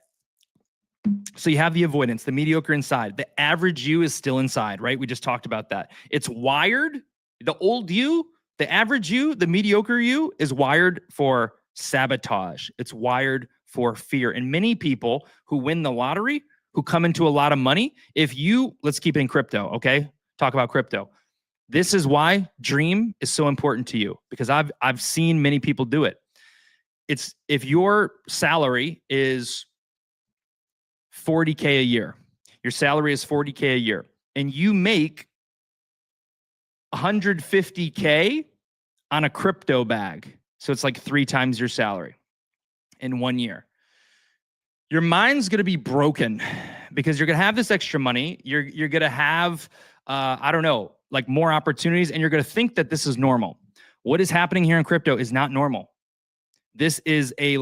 So you have the avoidance, the mediocre inside. The average you is still inside, right? We just talked about that. It's wired. The old you, the average you, the mediocre you is wired for sabotage. It's wired for fear. And many people who win the lottery, who come into a lot of money, let's keep it in crypto, okay? Talk about crypto. This is why dream is so important to you, because I've seen many people do it. It's if your salary is $40K a year, your salary is $40K a year, and you make $150K on a crypto bag. So it's like 3 times your salary in 1 year. Your mind's going to be broken because you're going to have this extra money. You're going to have, I don't know, like more opportunities, and you're going to think that this is normal. What is happening here in crypto is not normal. This is a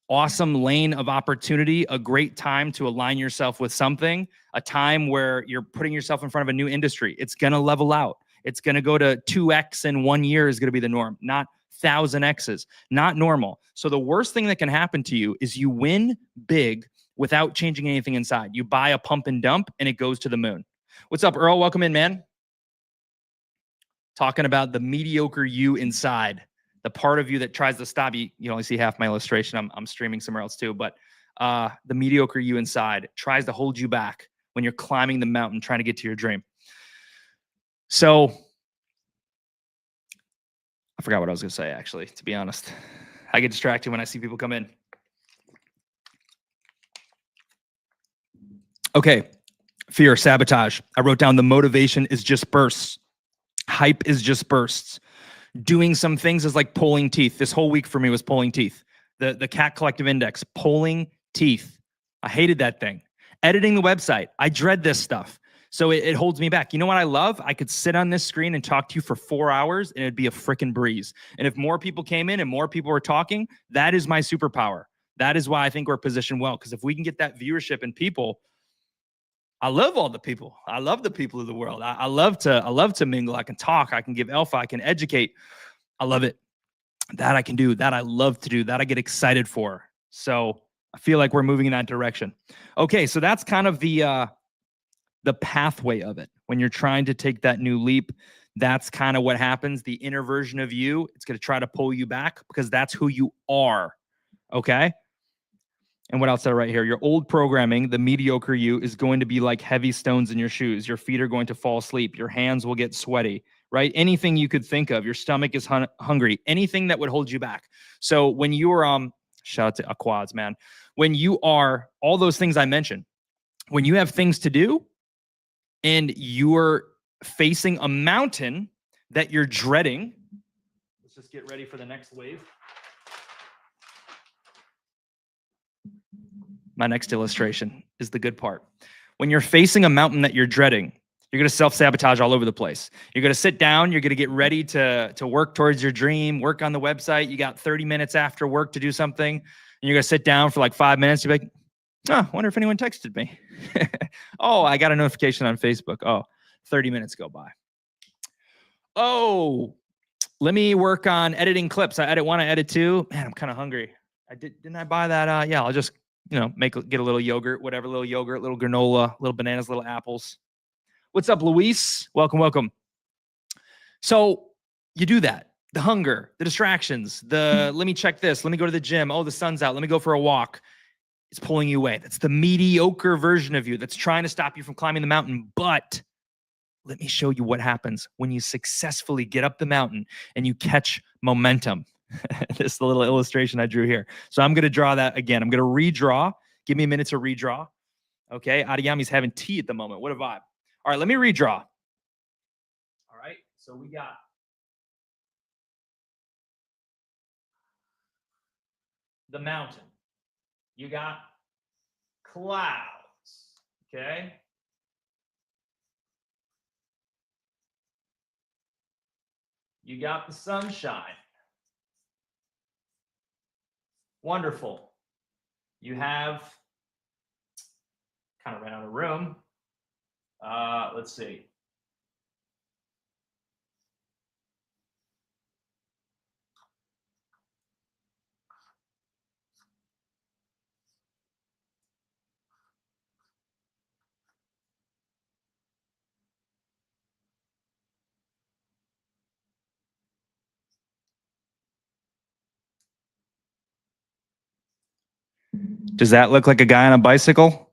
awesome lane of opportunity, a great time to align yourself with something, a time where you're putting yourself in front of a new industry. It's going to level out. It's going to go to 2x in 1 year is going to be the norm, not 1000x's. Not normal. So the worst thing that can happen to you is you win big without changing anything inside. You buy a pump and dump and it goes to the moon. What's up, Earl? Welcome in, man. Talking about the mediocre you inside, the part of you that tries to stop you. You only see half my illustration. I'm streaming somewhere else too, but the mediocre you inside tries to hold you back when you're climbing the mountain trying to get to your dream. So I forgot what I was going to say, actually, to be honest. I get distracted when I see people come in. Okay, fear, sabotage. I wrote down the motivation is just bursts. Hype is just bursts. Doing some things is like pulling teeth. This whole week for me was pulling teeth. The CAT Collective Index, pulling teeth. I hated that thing. Editing the website. I dread this stuff. So it holds me back. You know what I love? I could sit on this screen and talk to you for 4 hours and it'd be a freaking breeze. And if more people came in and more people were talking, that is my superpower. That is why I think we're positioned well. Because if we can get that viewership and people, I love all the people. I love the people of the world. I love to mingle. I can talk. I can give alpha. I can educate. I love it. That I can do. That I love to do. That I get excited for. So I feel like we're moving in that direction. Okay, so that's kind of the pathway of it. When you're trying to take that new leap, that's kind of what happens. The inner version of you, it's going to try to pull you back because that's who you are. Okay? And what else did I write here? Your old programming, the mediocre you, is going to be like heavy stones in your shoes. Your feet are going to fall asleep. Your hands will get sweaty, right? Anything you could think of. Your stomach is hungry. Anything that would hold you back. So when you are, shout out to Aquads, man. When you are, all those things I mentioned, when you have things to do and you're facing a mountain that you're dreading, let's just get ready for the next wave. My next illustration is the good part. When you're facing a mountain that you're dreading, you're going to self-sabotage all over the place. You're going to sit down. You're going to get ready to work towards your dream, work on the website. You got 30 minutes after work to do something. And you're going to sit down for like 5 minutes. You're like, oh, I wonder if anyone texted me. Oh, I got a notification on Facebook. Oh, 30 minutes go by. Oh, let me work on editing clips. I edit one, I edit two. Man, I'm kind of hungry. Didn't I buy that? Yeah, I'll just, get a little yogurt, whatever, little granola, little bananas, little apples. What's up, Luis? Welcome, welcome. So you do that. The hunger, the distractions, let me check this. Let me go to the gym. Oh, the sun's out. Let me go for a walk. It's pulling you away. That's the mediocre version of you that's trying to stop you from climbing the mountain. But let me show you what happens when you successfully get up the mountain and you catch momentum. This is the little illustration I drew here. So I'm going to draw that again. I'm going to redraw. Give me a minute to redraw. Okay. Adiyami's having tea at the moment. What a vibe. All right. Let me redraw. All right. So we got the mountain. You got clouds. Okay. You got the sunshine. Wonderful. You have, kind of ran out of room. Let's see. Does that look like a guy on a bicycle?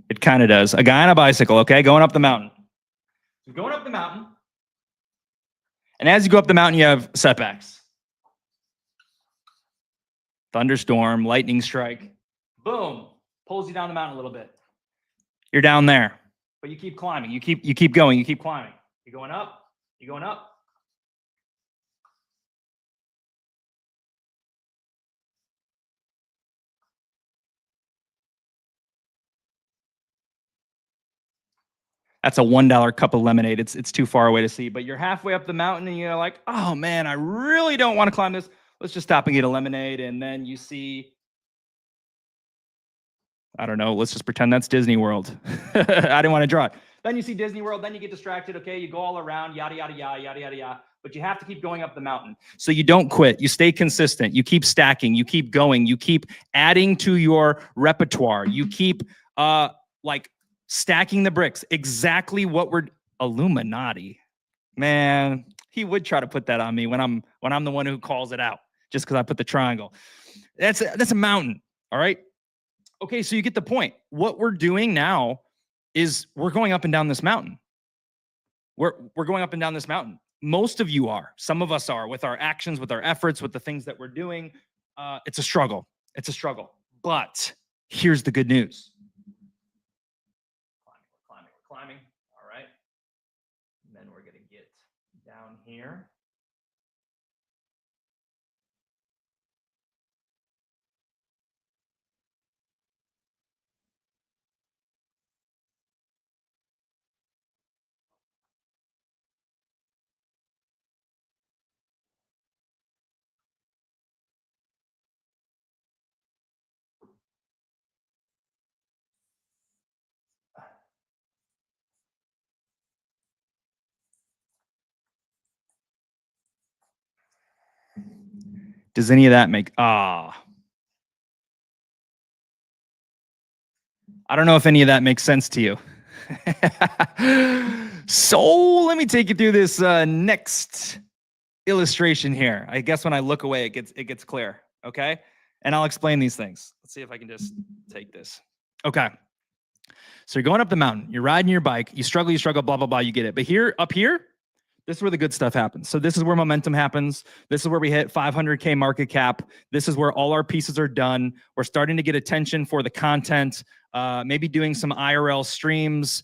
It kind of does. A guy on a bicycle, okay, going up the mountain. So going up the mountain. And as you go up the mountain, you have setbacks. Thunderstorm, lightning strike. Boom. Pulls you down the mountain a little bit. You're down there. But you keep climbing. You keep going. You keep climbing. You're going up. You're going up. That's a $1 cup of lemonade. It's too far away to see, but you're halfway up the mountain and you're like, oh man, I really don't want to climb this. Let's just stop and get a lemonade. And then you see, I don't know, let's just pretend that's Disney World. I didn't want to draw it. Then you see Disney World, then you get distracted. Okay, you go all around, yada, yada, yada, yada, yada, yada. but you have to keep going up the mountain. So you don't quit. You stay consistent. You keep stacking. You keep going. You keep adding to your repertoire. You keep like stacking the bricks. Exactly what we're Illuminati. Man, he would try to put that on me when I'm the one who calls it out just because I put the triangle. That's a mountain. All right. Okay, so you get the point. What we're doing now is we're going up and down this mountain. We're going up and down this mountain. Most of you are. Some of us are with our actions, with our efforts, with the things that we're doing. It's a struggle. It's a struggle. But here's the good news. We're climbing. All right. And then we're going to get down here. Does any of that make I don't know if any of that makes sense to you. So let me take you through this next illustration here. I guess when I look away, it gets clear. Okay, and I'll explain these things. Let's see if I can just take this. Okay, so you're going up the mountain. You're riding your bike. You struggle, blah blah blah. You get it. But here, up here, this is where the good stuff happens. So this is where momentum happens. This is where we hit 500K market cap. This is where all our pieces are done. We're starting to get attention for the content, maybe doing some IRL streams,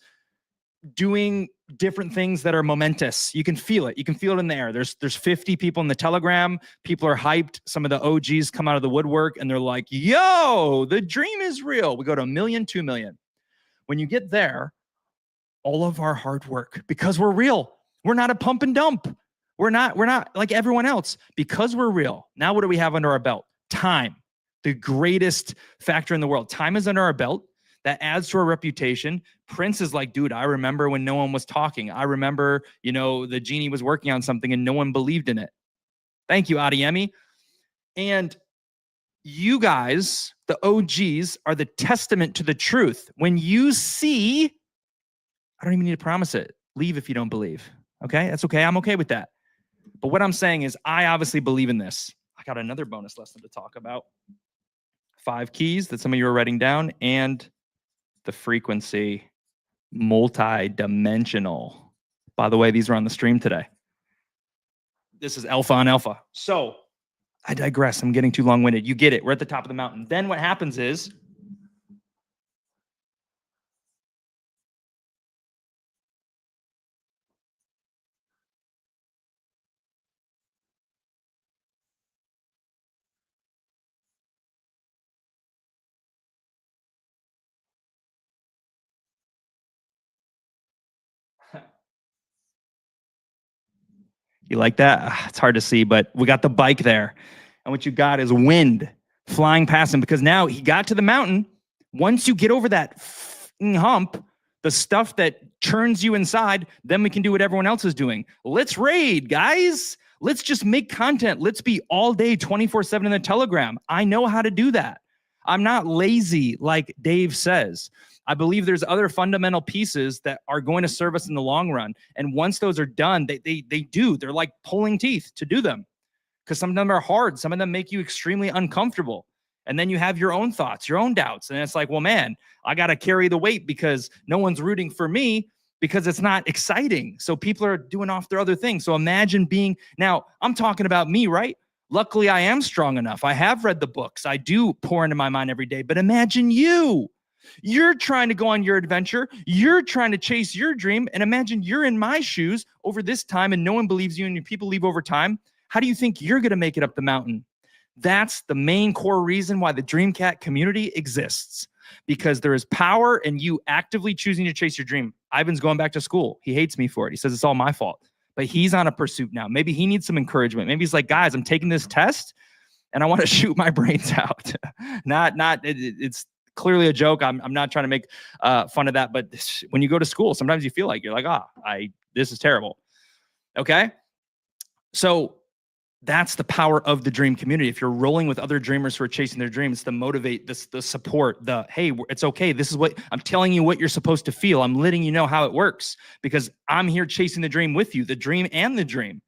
doing different things that are momentous. You can feel it. You can feel it in the air. There's 50 people in the Telegram. People are hyped. Some of the OGs come out of the woodwork and they're like, yo, the dream is real. We go to 1 million, 2 million. When you get there, all of our hard work, because we're real. We're not a pump and dump. We're not like everyone else because we're real. Now, what do we have under our belt? Time, the greatest factor in the world. Time is under our belt. That adds to our reputation. Prince is like, dude, I remember when no one was talking. I remember, the genie was working on something and no one believed in it. Thank you, Adiemi. And you guys, the OGs, are the testament to the truth. When you see, I don't even need to promise it. Leave if you don't believe. Okay, that's okay. I'm okay with that. But what I'm saying is I obviously believe in this. I got another bonus lesson to talk about. 5 keys that some of you are writing down and the frequency, multi-dimensional. By the way, these are on the stream today. This is alpha on alpha. So I digress. I'm getting too long-winded. You get it. We're at the top of the mountain. Then what happens is you like that? It's hard to see, but we got the bike there. And what you got is wind flying past him because now he got to the mountain. Once you get over that hump, the stuff that churns you inside, then we can do what everyone else is doing. Let's raid, guys. Let's just make content. Let's be all day 24/7 in the Telegram. I know how to do that. I'm not lazy like Dave says. I believe there's other fundamental pieces that are going to serve us in the long run. And once those are done, they're like pulling teeth to do them. Because some of them are hard. Some of them make you extremely uncomfortable. And then you have your own thoughts, your own doubts. And it's like, well, man, I got to carry the weight because no one's rooting for me because it's not exciting. So people are doing off their other things. So imagine now I'm talking about me, right? Luckily, I am strong enough. I have read the books. I do pour into my mind every day. But imagine you. You're trying to go on your adventure. You're trying to chase your dream. And imagine you're in my shoes over this time and no one believes you and your people leave over time. How do you think you're going to make it up the mountain? That's the main core reason why the Dreamcat community exists. Because there is power in you actively choosing to chase your dream. Ivan's going back to school. He hates me for it. He says it's all my fault. But he's on a pursuit now. Maybe he needs some encouragement. Maybe he's like, guys, I'm taking this test and I want to shoot my brains out. It's clearly a joke. I'm not trying to make fun of that. But when you go to school, sometimes you feel like you're like, this is terrible. Okay. So that's the power of the dream community. If you're rolling with other dreamers who are chasing their dreams, the motivate, the support, the, hey, it's okay. This is what I'm telling you, what you're supposed to feel. I'm letting you know how it works because I'm here chasing the dream with you, the dream and the dream,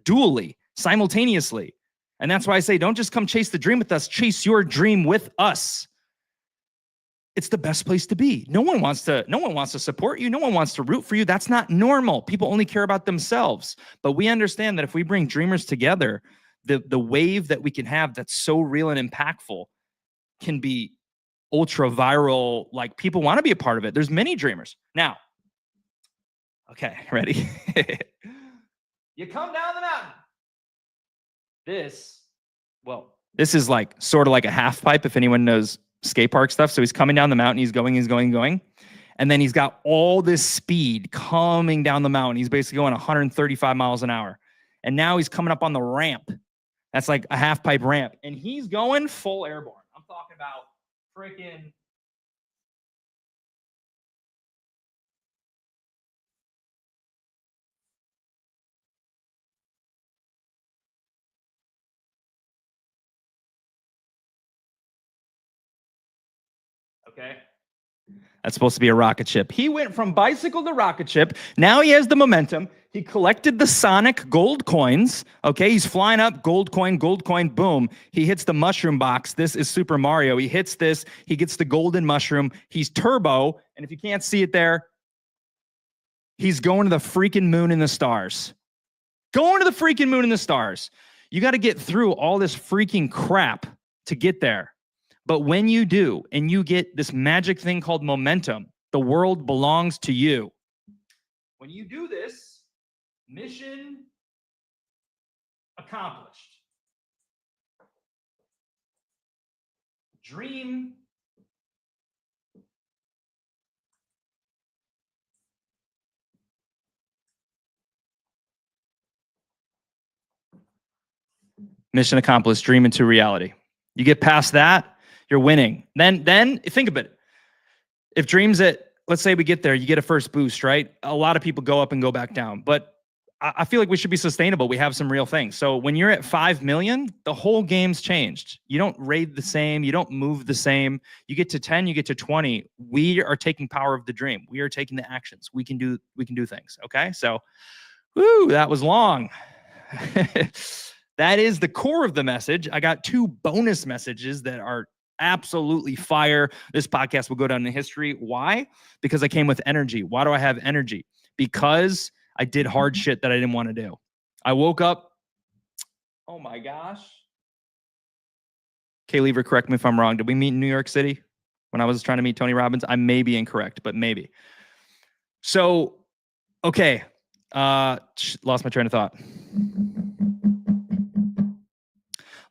dually, simultaneously. And that's why I say, don't just come chase the dream with us, chase your dream with us. It's the best place to be. No one wants to support you. No one wants to root for you. That's not normal. People only care about themselves. But we understand that if we bring dreamers together, the wave that we can have that's so real and impactful can be ultra viral. Like, people want to be a part of it. There's many dreamers. Now, okay, ready? You come down the mountain. This is like sort of like a half pipe, if anyone knows skate park stuff. So he's coming down the mountain, he's going. And then he's got all this speed coming down the mountain. He's basically going 135 miles an hour. And now he's coming up on the ramp. That's like a half pipe ramp. And he's going full airborne. I'm talking about freaking. Okay. That's supposed to be a rocket ship. He went from bicycle to rocket ship. Now he has the momentum. He collected the Sonic gold coins. Okay, he's flying up, gold coin, boom. He hits the mushroom box. This is Super Mario. He hits this. He gets the golden mushroom. He's turbo. And if you can't see it there, he's going to the freaking moon and the stars. Going to the freaking moon and the stars. You got to get through all this freaking crap to get there. But when you do, and you get this magic thing called momentum, the world belongs to you. When you do this, mission accomplished. Dream mission accomplished, dream into reality. You get past that, you're winning. Then think about it. If dreams let's say we get there, you get a first boost, right? A lot of people go up and go back down, but I feel like we should be sustainable. We have some real things. So when you're at 5 million, the whole game's changed. You don't raid the same. You don't move the same. You get to 10, you get to 20. We are taking power of the dream. We are taking the actions. We can do things. Okay. So, woo, that was long. That is the core of the message. I got 2 bonus messages that are absolutely fire. This podcast will go down in history. Why? Because I came with energy. Why do I have energy? Because I did hard shit that I didn't want to do. I woke up. Oh my gosh. Okay, Lever, correct me if I'm wrong. Did we meet in New York City when I was trying to meet Tony Robbins? I may be incorrect, but maybe. So, okay. Lost my train of thought.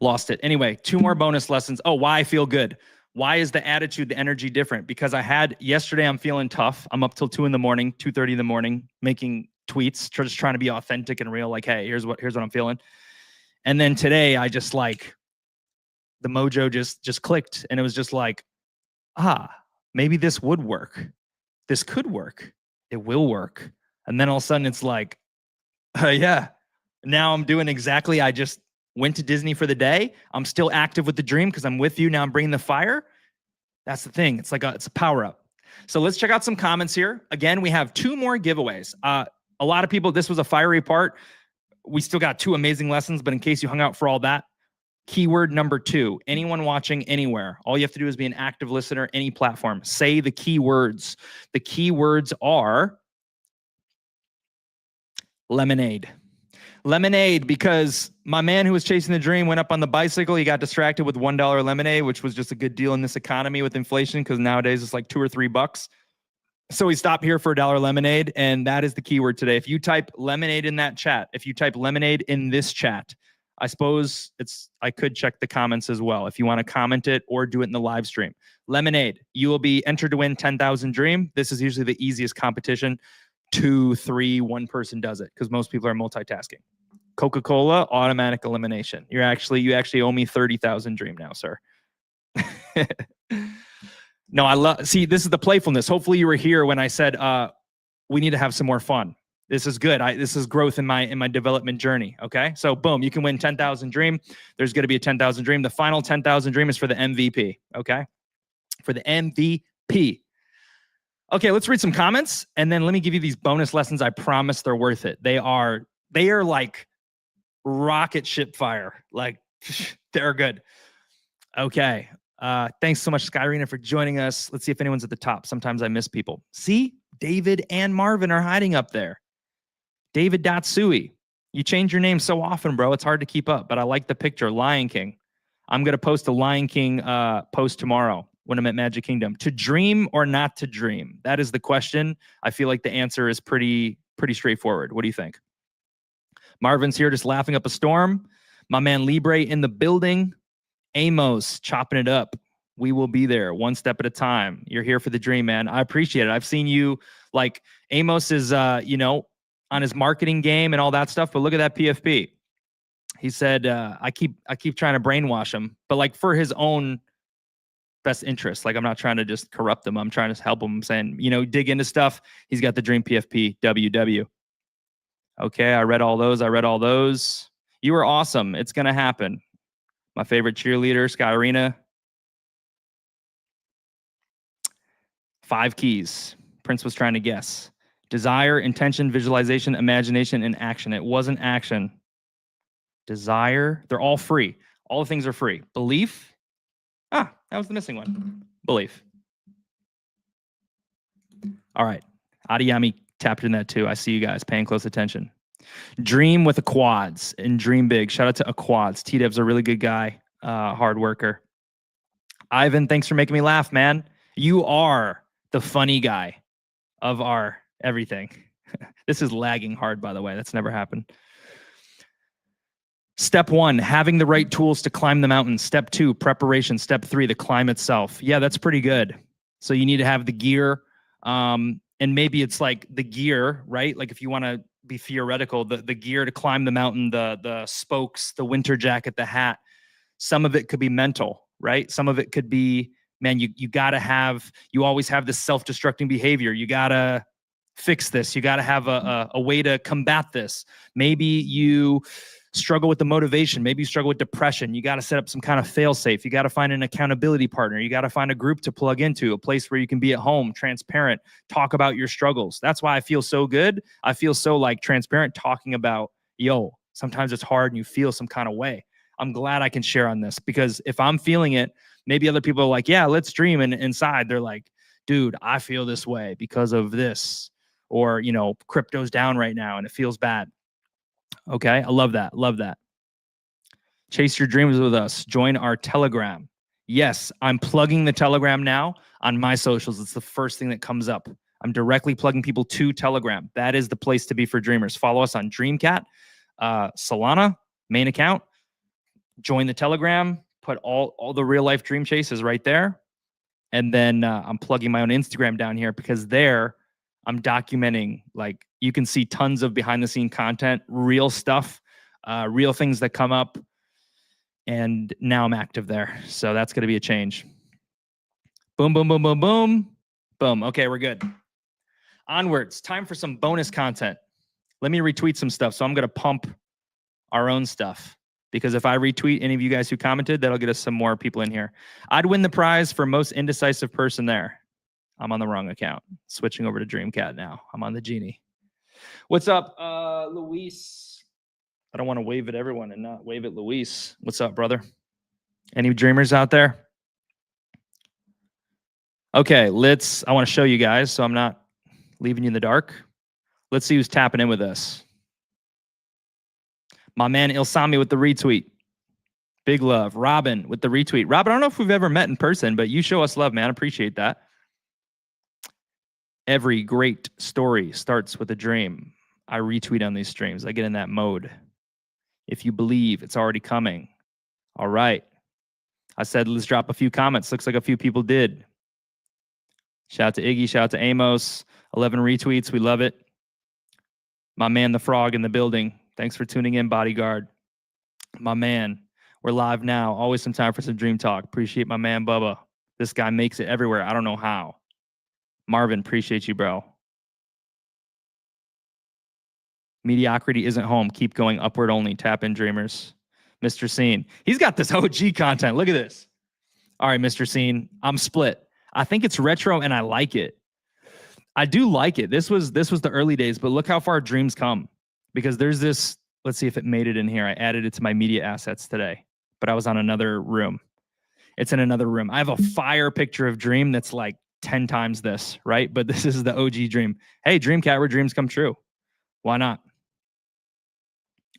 Lost it. Anyway, 2 more bonus lessons. Oh, why I feel good. Why is the attitude, the energy different? Because yesterday I'm feeling tough. I'm up till 2 in the morning, 2:30 in the morning, making tweets, just trying to be authentic and real. Like, hey, here's what I'm feeling. And then today I just like, the mojo just clicked. And it was just like, maybe this would work. This could work. It will work. And then all of a sudden it's like, yeah, now I'm doing exactly, I just went to Disney for the day. I'm still active with the dream because I'm with you. Now I'm bringing the fire. That's the thing. It's like it's a power up. So let's check out some comments here. Again, we have 2 more giveaways. A lot of people, this was a fiery part. We still got 2 amazing lessons, but in case you hung out for all that, keyword number 2, anyone watching anywhere, all you have to do is be an active listener, any platform. Say the keywords. The keywords are lemonade. Lemonade, because my man who was chasing the dream went up on the bicycle. He got distracted with $1 lemonade, which was just a good deal in this economy with inflation, because nowadays it's like $2 or $3. So we stopped here for $1 lemonade, and that is the keyword today. If you type lemonade in that chat, if you type lemonade in this chat, I suppose I could check the comments as well if you want to comment it or do it in the live stream. Lemonade, you will be entered to win 10,000 dream. This is usually the easiest competition. 2, 3, 1 person does it because most people are multitasking. Coca-Cola, automatic elimination. You actually owe me 30,000 dream now, sir. No, see, this is the playfulness. Hopefully you were here when I said we need to have some more fun. This is good. This is growth in my development journey. Okay. So boom, you can win 10,000 dream. There's going to be a 10,000 dream. The final 10,000 dream is for the MVP. Okay. For the MVP. Okay. Let's read some comments and then let me give you these bonus lessons. I promise they're worth it. They are like rocket ship fire. Like they're good. Okay. Thanks so much, Skyrina, for joining us. Let's see if anyone's at the top. Sometimes I miss people. See, David and Marvin are hiding up there. David Datsui. You change your name so often, bro. It's hard to keep up, but I like the picture. Lion King. I'm going to post a Lion King post tomorrow when I'm at Magic Kingdom. To dream or not to dream? That is the question. I feel like the answer is pretty straightforward. What do you think? Marvin's here just laughing up a storm. My man Libre in the building. Amos chopping it up. We will be there one step at a time. You're here for the dream, man. I appreciate it. I've seen you, like, Amos is, on his marketing game and all that stuff, but look at that PFP. He said, I keep trying to brainwash him, but like for his own best interest. Like I'm not trying to just corrupt him. I'm trying to help him. I'm saying, dig into stuff. He's got the dream PFP WW. Okay. I read all those. You were awesome. It's going to happen. My favorite cheerleader, Skyrina. 5 keys. Prince was trying to guess. Desire, intention, visualization, imagination, and action. It wasn't action. Desire. They're all free. All the things are free. Belief. That was the missing one. Belief. All right. Adiyami tapped in that too. I see you guys paying close attention. Dream with Aquads and dream big. Shout out to Aquads. T-Dev's a really good guy. Hard worker. Ivan, thanks for making me laugh, man. You are the funny guy of our everything. This is lagging hard, by the way. That's never happened. Step 1, having the right tools to climb the mountain. Step 2, preparation. Step 3, the climb itself. Yeah, that's pretty good. So you need to have the gear. And maybe it's like the gear, right? Like if you want to be theoretical, the gear to climb the mountain, the spokes, the winter jacket, the hat. Some of it could be mental, right? Some of it could be, man, you always have this self-destructing behavior. You got to fix this. You got to have a way to combat this. Maybe you struggle with the motivation. Maybe you struggle with depression. You got to set up some kind of fail-safe. You got to find an accountability partner. You got to find a group to plug into, a place where you can be at home, transparent, talk about your struggles. That's why I feel so good. I feel so like transparent talking about, sometimes it's hard and you feel some kind of way. I'm glad I can share on this because if I'm feeling it, maybe other people are like, yeah, let's dream. And inside they're like, dude, I feel this way because of this. Or, crypto's down right now and it feels bad. Okay. I love that. Love that. Chase your dreams with us. Join our Telegram. Yes, I'm plugging the Telegram now on my socials. It's the first thing that comes up. I'm directly plugging people to Telegram. That is the place to be for dreamers. Follow us on Dreamcat, Solana, main account. Join the Telegram. Put all the real life dream chases right there. And then I'm plugging my own Instagram down here because there I'm documenting, like, you can see tons of behind the scene content, real stuff, real things that come up. And now I'm active there. So that's going to be a change. Boom, boom, boom, boom, boom. Boom. Okay, we're good. Onwards. Time for some bonus content. Let me retweet some stuff. So I'm going to pump our own stuff. Because if I retweet any of you guys who commented, that'll get us some more people in here. I'd win the prize for most indecisive person there. I'm on the wrong account. Switching over to Dreamcat now. I'm on the Genie. What's up, Luis? I don't want to wave at everyone and not wave at Luis. What's up, brother? Any dreamers out there? Okay, I want to show you guys so I'm not leaving you in the dark. Let's see who's tapping in with us. My man Ilsami with the retweet. Big love. Robin with the retweet. Robin, I don't know if we've ever met in person, but you show us love, man. Appreciate that. Every great story starts with a dream. I retweet on these streams. I get in that mode. If you believe, it's already coming. All right. I said, let's drop a few comments. Looks like a few people did. Shout out to Iggy. Shout out to Amos. 11 retweets. We love it. My man, the frog in the building. Thanks for tuning in, bodyguard. My man, we're live now. Always some time for some dream talk. Appreciate my man, Bubba. This guy makes it everywhere. I don't know how. Marvin, appreciate you, bro. Mediocrity isn't home. Keep going upward only. Tap in, dreamers. Mr. Scene. He's got this OG content. Look at this. All right, Mr. Scene. I'm split. I think it's retro and I like it. I do like it. This was the early days, but look how far dreams come. Because there's this, let's see if it made it in here. I added it to my media assets today, but I was on another room. It's in another room. I have a fire picture of Dream that's like 10 times this, right? But this is the OG Dream. Hey, Dreamcat, where dreams come true. Why not?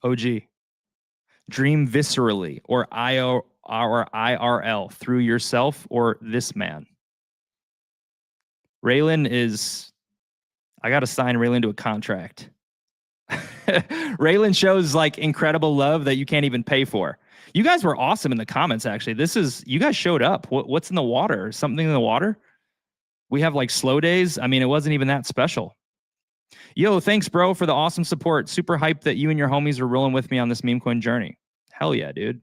OG. Dream viscerally or IRL through yourself or this man. Raylan is, I got to sign Raylan to a contract. Raylan shows like incredible love that you can't even pay for. You guys were awesome in the comments, actually. You guys showed up. What's in the water? Something in the water? We have like slow days. I mean, it wasn't even that special. Yo, thanks, bro, for the awesome support. Super hyped that you and your homies were rolling with me on this meme coin journey. Hell yeah, dude.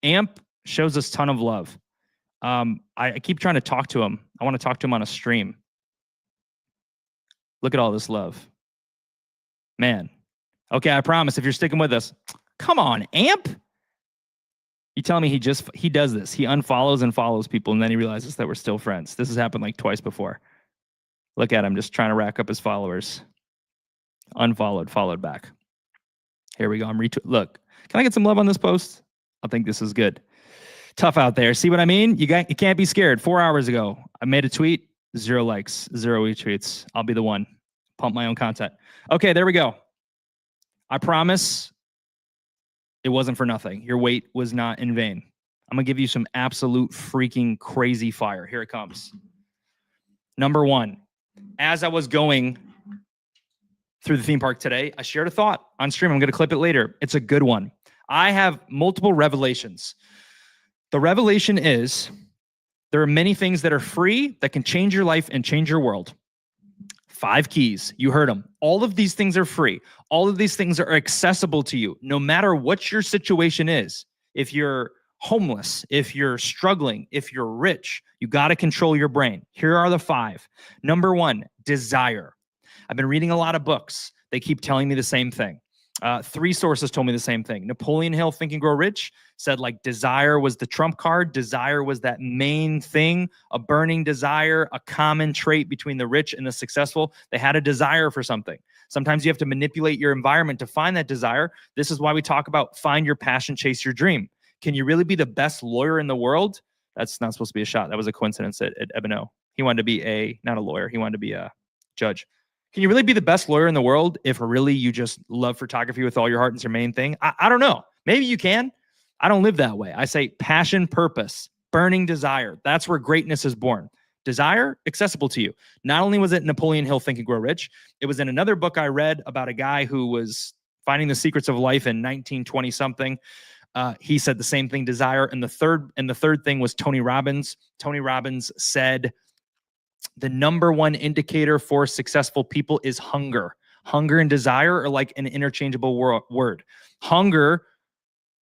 Amp shows us a ton of love. I keep trying to talk to him. I want to talk to him on a stream. Look at all this love. Man. Okay, I promise if you're sticking with us. Come on, Amp. You telling me he does this. He unfollows and follows people, and then he realizes that we're still friends. This has happened like twice before. Look at him just trying to rack up his followers. Unfollowed, followed back. Here we go. Look, can I get some love on this post? I think this is good. Tough out there. See what I mean? You can't be scared. 4 hours ago, I made a tweet, 0 likes, 0 retweets. I'll be the one. Pump my own content. Okay, there we go. I promise it wasn't for nothing. Your wait was not in vain. I'm going to give you some absolute freaking crazy fire. Here it comes. Number one, as I was going through the theme park today, I shared a thought on stream. I'm going to clip it later. It's a good one. I have multiple revelations. The revelation is there are many things that are free that can change your life and change your world. 5 keys. You heard them. All of these things are free. All of these things are accessible to you, no matter what your situation is. If you're homeless, if you're struggling, if you're rich, you got to control your brain. Here are the 5. Number 1, desire. I've been reading a lot of books. They keep telling me the same thing. 3 sources told me the same thing. Napoleon Hill, Think and Grow Rich, said like desire was the trump card. Desire was that main thing, a burning desire, a common trait between the rich and the successful. They had a desire for something. Sometimes you have to manipulate your environment to find that desire. This is why we talk about find your passion, chase your dream. Can you really be the best lawyer in the world? That's not supposed to be a shot. That was a coincidence at Ebeno. He wanted to be not a lawyer. He wanted to be a judge. Can you really be the best lawyer in the world if really you just love photography with all your heart and it's your main thing? I don't know. Maybe you can. I don't live that way. I say passion, purpose, burning desire. That's where greatness is born. Desire, accessible to you. Not only was it Napoleon Hill, Think and Grow Rich, it was in another book I read about a guy who was finding the secrets of life in 1920 something. He said the same thing, desire. And the third thing was Tony Robbins. Tony Robbins said, the number 1 indicator for successful people is hunger. Hunger and desire are like an interchangeable word. Hunger,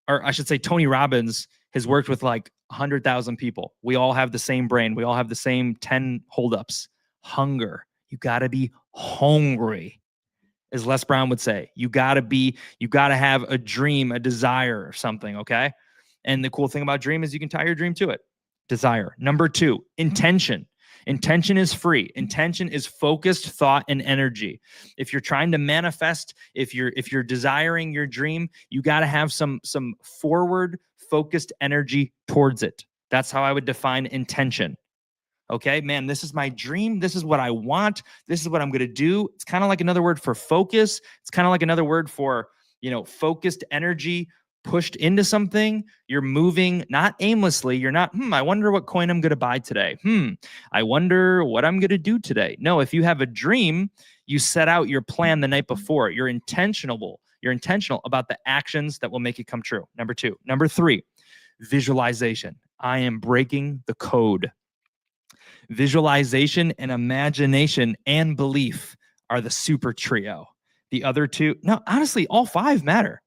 or I should say Tony Robbins has worked with like 100,000 people. We all have the same brain. We all have the same 10 holdups. Hunger. You got to be hungry, as Les Brown would say. You got to have a dream, a desire or something, okay? And the cool thing about dream is you can tie your dream to it. Desire. Number 2, intention. Intention is free. Intention is focused thought and energy. If you're trying to manifest, if you're desiring your dream, you got to have some forward focused energy towards it. That's how I would define intention. Okay, man, this is my dream. This is what I want. This is what I'm going to do. It's kind of like another word for focus. It's kind of like another word for, focused energy pushed into something. You're moving not aimlessly. You're not, I wonder what coin I'm going to buy today. I wonder what I'm going to do today. No, if you have a dream, you set out your plan the night before. You're intentional about the actions that will make it come true. Number 2. Number 3, visualization. I am breaking the code. Visualization and imagination and belief are the super trio. The other 2, no, honestly, all 5 matter.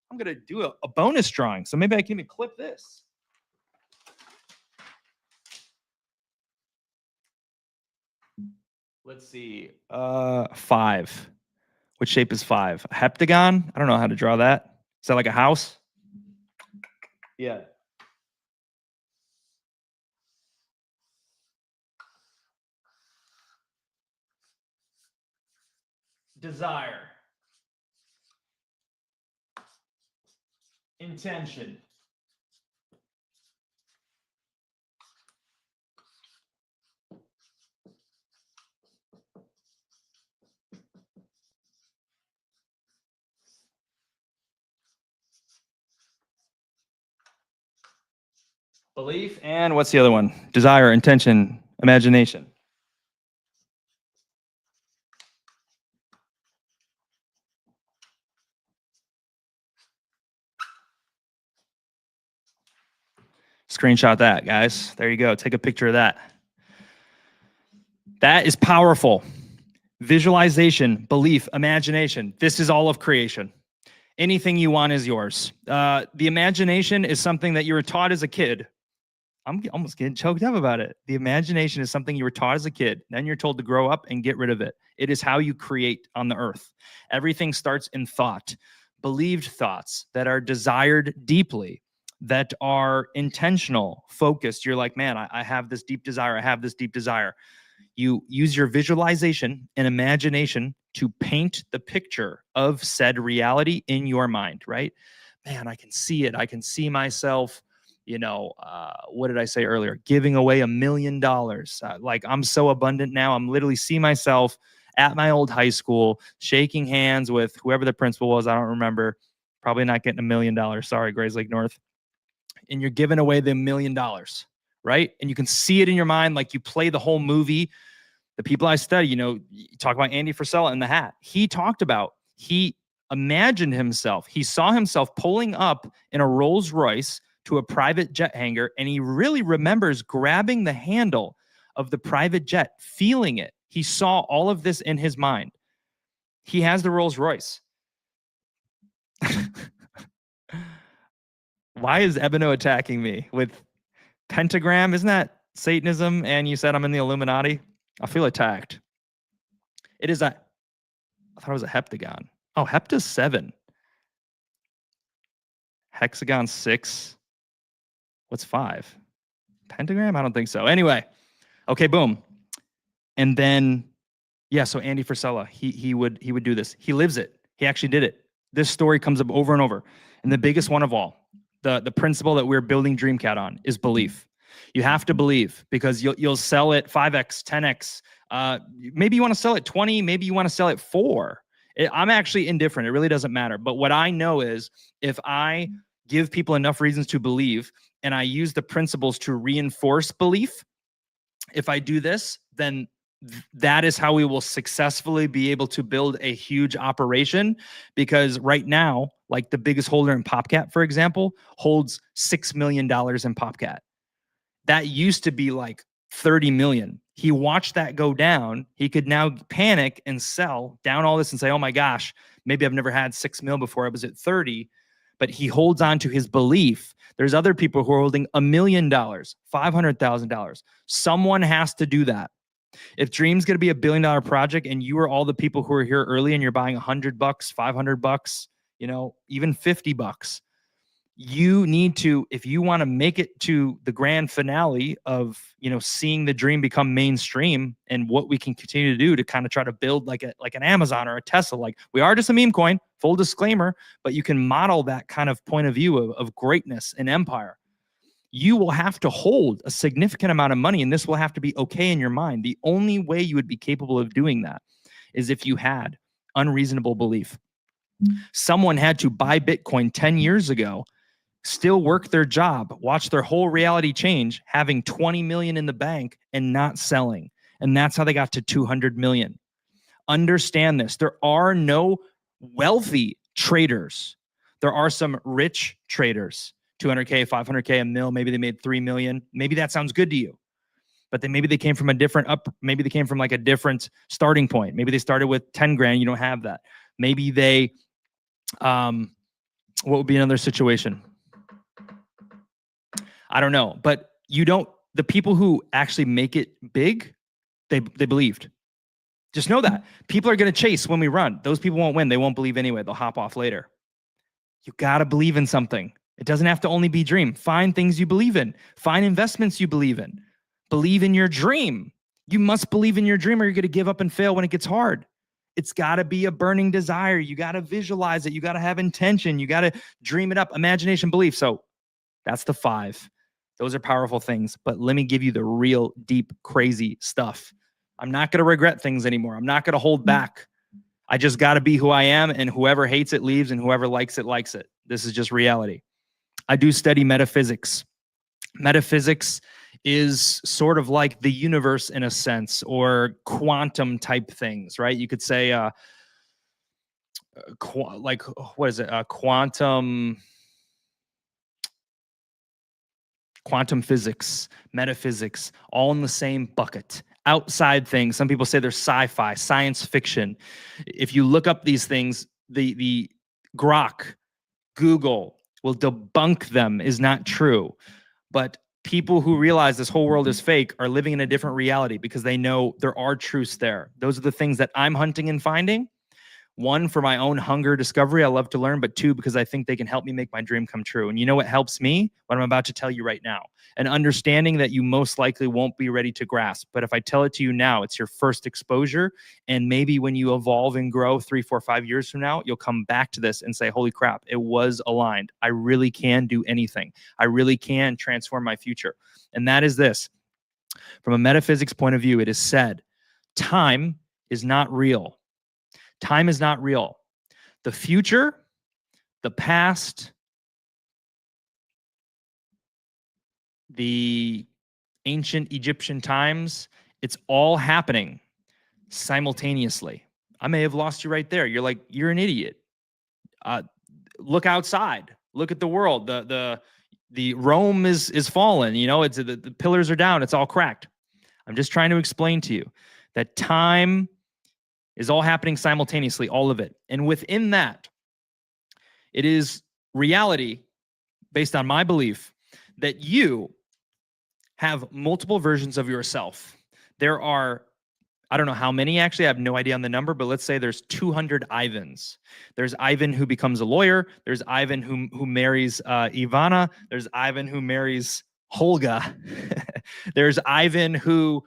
I'm going to do a bonus drawing, so maybe I can even clip this. Let's see. 5. Which shape is 5? A heptagon? I don't know how to draw that. Is that like a house? Yeah. Desire. Intention. Belief, and what's the other one? Desire, intention, imagination. Screenshot that, guys. There you go. Take a picture of that. That is powerful. Visualization, belief, imagination. This is all of creation. Anything you want is yours. The imagination is something that you were taught as a kid. I'm almost getting choked up about it. The imagination is something you were taught as a kid. Then you're told to grow up and get rid of it. It is how you create on the earth. Everything starts in thought, believed thoughts that are desired deeply, that are intentional, focused. You're like, man, I have this deep desire. I have this deep desire. You use your visualization and imagination to paint the picture of said reality in your mind, right? Man, I can see it. I can see myself, what did I say earlier? Giving away $1 million. Like, I'm so abundant now. I'm literally see myself at my old high school, shaking hands with whoever the principal was. I don't remember. Probably not getting $1 million. Sorry, Grays Lake North. And you're giving away the $1 million, right? And you can see it in your mind, like you play the whole movie. The people I study, you talk about Andy Frisella in The Hat. He talked about, he imagined himself, he saw himself pulling up in a Rolls Royce to a private jet hangar, and he really remembers grabbing the handle of the private jet, feeling it. He saw all of this in his mind. He has the Rolls Royce. Why is Ebeno attacking me with pentagram? Isn't that Satanism? And you said I'm in the Illuminati? I feel attacked. It is I thought it was a heptagon. Oh, hepta's 7. Hexagon 6. What's 5? Pentagram? I don't think so. Anyway, okay, boom. And then, yeah, so Andy Frisella, he would do this. He lives it. He actually did it. This story comes up over and over. And the biggest one of all, the principle that we're building DreamCat on is belief. You have to believe, because you'll sell it 5x, 10x. Maybe you want to sell it 20. Maybe you want to sell it 4. I'm actually indifferent. It really doesn't matter. But what I know is, if I give people enough reasons to believe and I use the principles to reinforce belief, if I do this, then that is how we will successfully be able to build a huge operation. Because right now, like the biggest holder in PopCat, for example, holds $6 million in PopCat. That used to be like 30 million. He watched that go down. He could now panic and sell down all this and say, oh my gosh, maybe I've never had 6 mil before. I was at 30. But he holds on to his belief. There's other people who are holding $1 million, $500,000. Someone has to do that. If Dream's going to be a $1 billion project, and you are all the people who are here early and you're buying $100, $500, even $50, you need to, if you want to make it to the grand finale of, seeing the Dream become mainstream, and what we can continue to do to kind of try to build like an Amazon or a Tesla. Like, we are just a meme coin, full disclaimer, but you can model that kind of point of view of greatness and empire. You will have to hold a significant amount of money, and this will have to be okay in your mind. The only way you would be capable of doing that is if you had unreasonable belief. Someone had to buy Bitcoin 10 years ago, still work their job, watch their whole reality change, having 20 million in the bank and not selling. And that's how they got to 200 million. Understand this. There are no wealthy traders. There are some rich traders. 200K, 500K, $1 million. Maybe they made 3 million. Maybe that sounds good to you. But then maybe they came from a different maybe they came from like a different starting point. Maybe they started with 10 grand. You don't have that. Maybe they, what would be another situation? I don't know. But the people who actually make it big, they believed. Just know that. People are going to chase when we run. Those people won't win. They won't believe anyway. They'll hop off later. You got to believe in something. It doesn't have to only be dream. Find things you believe in. Find investments you believe in. Believe in your dream. You must believe in your dream or you're going to give up and fail when it gets hard. It's got to be a burning desire. You got to visualize it. You got to have intention. You got to dream it up. Imagination, belief. So that's the 5. Those are powerful things. But let me give you the real deep, crazy stuff. I'm not going to regret things anymore. I'm not going to hold back. I just got to be who I am, and whoever hates it leaves, and whoever likes it likes it. This is just reality. I do study metaphysics. Metaphysics is sort of like the universe in a sense, or quantum type things, right? You could say, like, what is it? Quantum physics, metaphysics, all in the same bucket. Outside things. Some people say they're sci-fi, science fiction. If you look up these things, the Grok, Google will debunk them is not true. But people who realize this whole world is fake are living in a different reality because they know there are truths there. Those are the things that I'm hunting and finding. 1, for my own hunger discovery, I love to learn, but 2, because I think they can help me make my dream come true. And you know what helps me? What I'm about to tell you right now. An understanding that you most likely won't be ready to grasp. But if I tell it to you now, it's your first exposure. And maybe when you evolve and grow 3, 4, 5 years from now, you'll come back to this and say, holy crap, it was aligned. I really can do anything. I really can transform my future. And that is this. From a metaphysics point of view, it is said, time is not real. Time is not real. The future, the past, the ancient Egyptian times, it's all happening simultaneously. I may have lost you right there. You're like, you're an idiot. Look outside. Look at the world. The Rome is fallen. You know, it's the pillars are down. It's all cracked. I'm just trying to explain to you that time is all happening simultaneously, all of it. And within that, it is reality based on my belief that you have multiple versions of yourself. There are, I don't know how many actually, I have no idea on the number, but let's say there's 200 Ivans. There's Ivan who becomes a lawyer. There's Ivan who marries Ivana. There's Ivan who marries Holga. There's Ivan who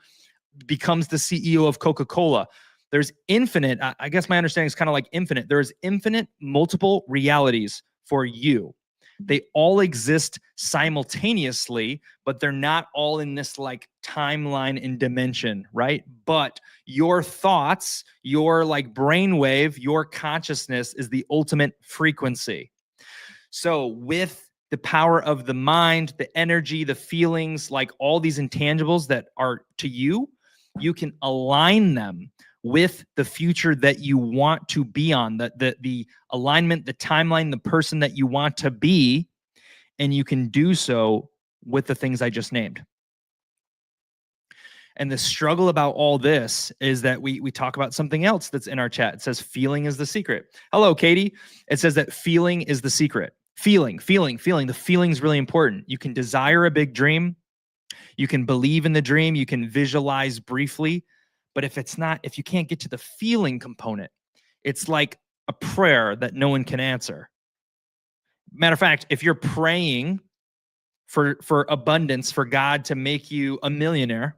becomes the CEO of Coca-Cola. There's infinite, I guess my understanding is kind of like infinite. There's infinite multiple realities for you. They all exist simultaneously, but they're not all in this like timeline and dimension, right? But your thoughts, your like brainwave, your consciousness is the ultimate frequency. So with the power of the mind, the energy, the feelings, like all these intangibles that are to you, you can align them with the future that you want to be on, the alignment, the timeline, the person that you want to be, and you can do so with the things I just named. And the struggle about all this is that we talk about something else that's in our chat. It says feeling is the secret. Hello, Katie. It says that feeling is the secret. Feeling. The feeling is really important. You can desire a big dream. You can believe in the dream. You can visualize briefly. But if you can't get to the feeling component, it's like a prayer that no one can answer. Matter of fact, if you're praying for abundance, for God to make you a millionaire,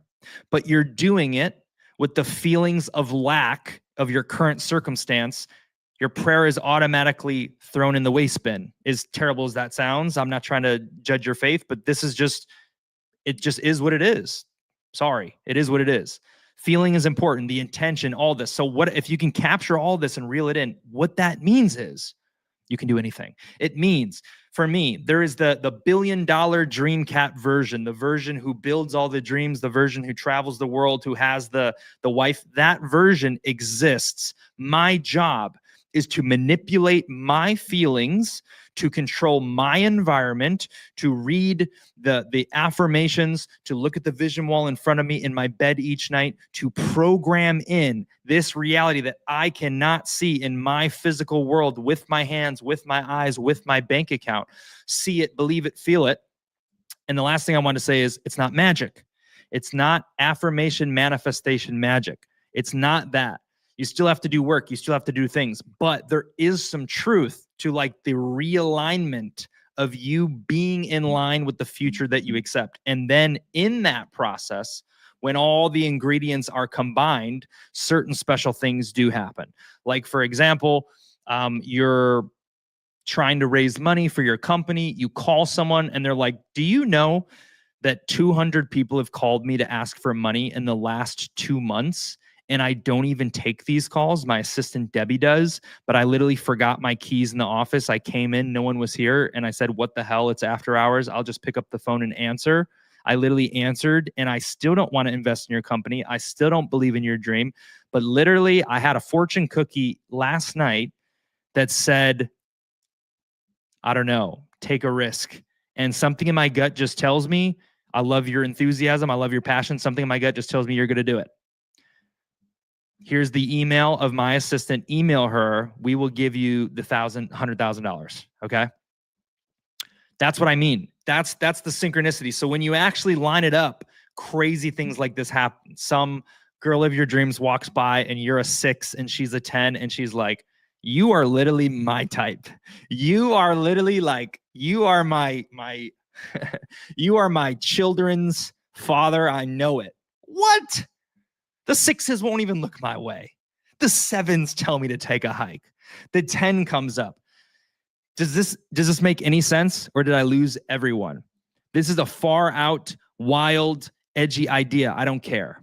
but you're doing it with the feelings of lack of your current circumstance, your prayer is automatically thrown in the waste bin. As terrible as that sounds, I'm not trying to judge your faith, but it just is what it is. Sorry, it is what it is. Feeling is important, the intention, all this. So what if you can capture all this and reel it in? What that means is you can do anything. It means, for me, there is the $1 billion dream cat version, the version who builds all the dreams, the version who travels the world, who has the wife. That version exists. My job is to manipulate my feelings, to control my environment, to read the affirmations, to look at the vision wall in front of me in my bed each night, to program in this reality that I cannot see in my physical world with my hands, with my eyes, with my bank account. See it, believe it, feel it. And the last thing I want to say is it's not magic. It's not affirmation, manifestation magic. It's not that. You still have to do work. You still have to do things. But there is some truth to like the realignment of you being in line with the future that you accept. And then in that process, when all the ingredients are combined, certain special things do happen. Like, for example, you're trying to raise money for your company. You call someone and they're like, do you know that 200 people have called me to ask for money in the last 2 months? And I don't even take these calls. My assistant Debbie does, but I literally forgot my keys in the office. I came in, no one was here. And I said, what the hell? It's after hours. I'll just pick up the phone and answer. I literally answered, and I still don't want to invest in your company. I still don't believe in your dream. But literally, I had a fortune cookie last night that said, I don't know, take a risk. And something in my gut just tells me, I love your enthusiasm. I love your passion. Something in my gut just tells me you're going to do it. Here's the email of my assistant. Email her. We will give you the $100,000. Okay. That's what I mean. That's the synchronicity. So when you actually line it up, crazy things like this happen. Some girl of your dreams walks by and you're a 6 and she's a 10 and she's like, you are literally my type. You are literally like, you are my you are my children's father. I know it. What? The 6s won't even look my way. The 7s tell me to take a hike. The 10 comes up. Does this make any sense, or did I lose everyone? This is a far out, wild, edgy idea. I don't care.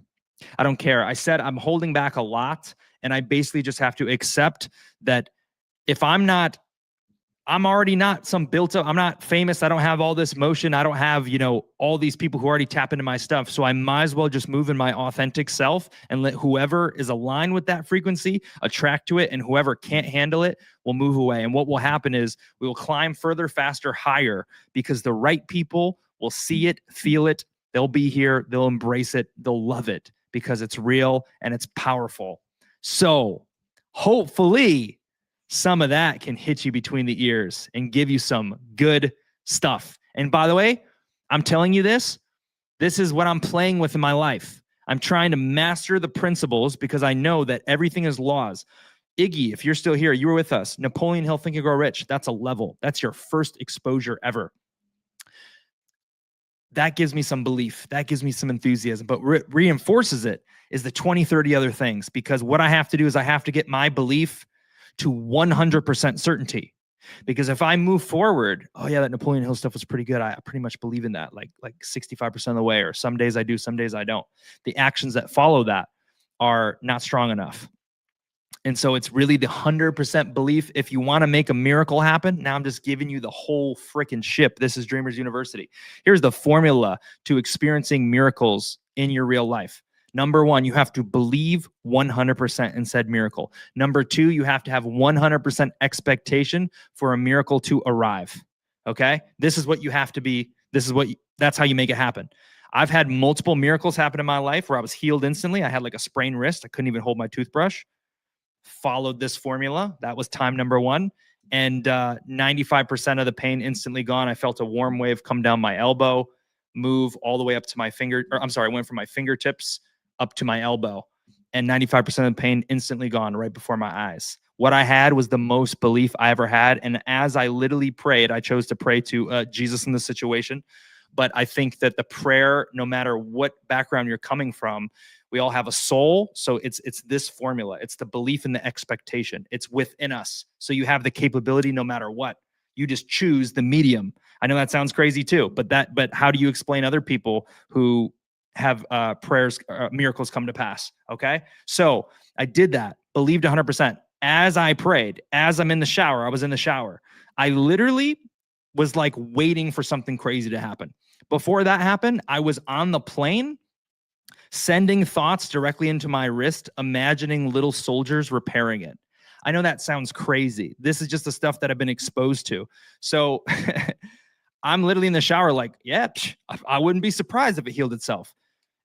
I don't care. I said I'm holding back a lot, and I basically just have to accept that if I'm already not some built up, I'm not famous. I don't have all this motion. I don't have, all these people who already tap into my stuff. So I might as well just move in my authentic self and let whoever is aligned with that frequency attract to it. And whoever can't handle it will move away. And what will happen is we will climb further, faster, higher, because the right people will see it, feel it. They'll be here. They'll embrace it. They'll love it because it's real and it's powerful. So hopefully some of that can hit you between the ears and give you some good stuff. And by the way, I'm telling you this is what I'm playing with in my life. I'm trying to master the principles because I know that everything is laws. Iggy, if you're still here, you were with us. Napoleon Hill, Think and Grow Rich. That's a level. That's your first exposure ever. That gives me some belief. That gives me some enthusiasm. But reinforces it is the 20, 30 other things. Because what I have to do is I have to get my belief to 100% certainty. Because if I move forward, oh yeah, that Napoleon Hill stuff was pretty good. I pretty much believe in that, like 65% of the way, or some days I do, some days I don't. The actions that follow that are not strong enough. And so it's really the 100% belief. If you want to make a miracle happen, now I'm just giving you the whole freaking ship. This is Dreamers University. Here's the formula to experiencing miracles in your real life. Number 1, you have to believe 100% in said miracle. Number 2, you have to have 100% expectation for a miracle to arrive. Okay? This is what you have to be. That's how you make it happen. I've had multiple miracles happen in my life where I was healed instantly. I had like a sprained wrist. I couldn't even hold my toothbrush. Followed this formula. That was time number 1. And 95% of the pain instantly gone. I felt a warm wave come down my elbow, move all the way up to my finger. I went from my fingertips up to my elbow, and 95% of the pain instantly gone right before my eyes. What I had was the most belief I ever had. And as I literally prayed, I chose to pray to Jesus in this situation. But I think that the prayer, no matter what background you're coming from, we all have a soul. So it's this formula. It's the belief and the expectation. It's within us. So you have the capability no matter what. You just choose the medium. I know that sounds crazy too, but how do you explain other people who have miracles come to pass? Okay. So I did that, believed 100%. As I prayed, as I'm in the shower, I was in the shower. I literally was like waiting for something crazy to happen. Before that happened, I was on the plane, sending thoughts directly into my wrist, imagining little soldiers repairing it. I know that sounds crazy. This is just the stuff that I've been exposed to. So I'm literally in the shower like, yeah, I wouldn't be surprised if it healed itself.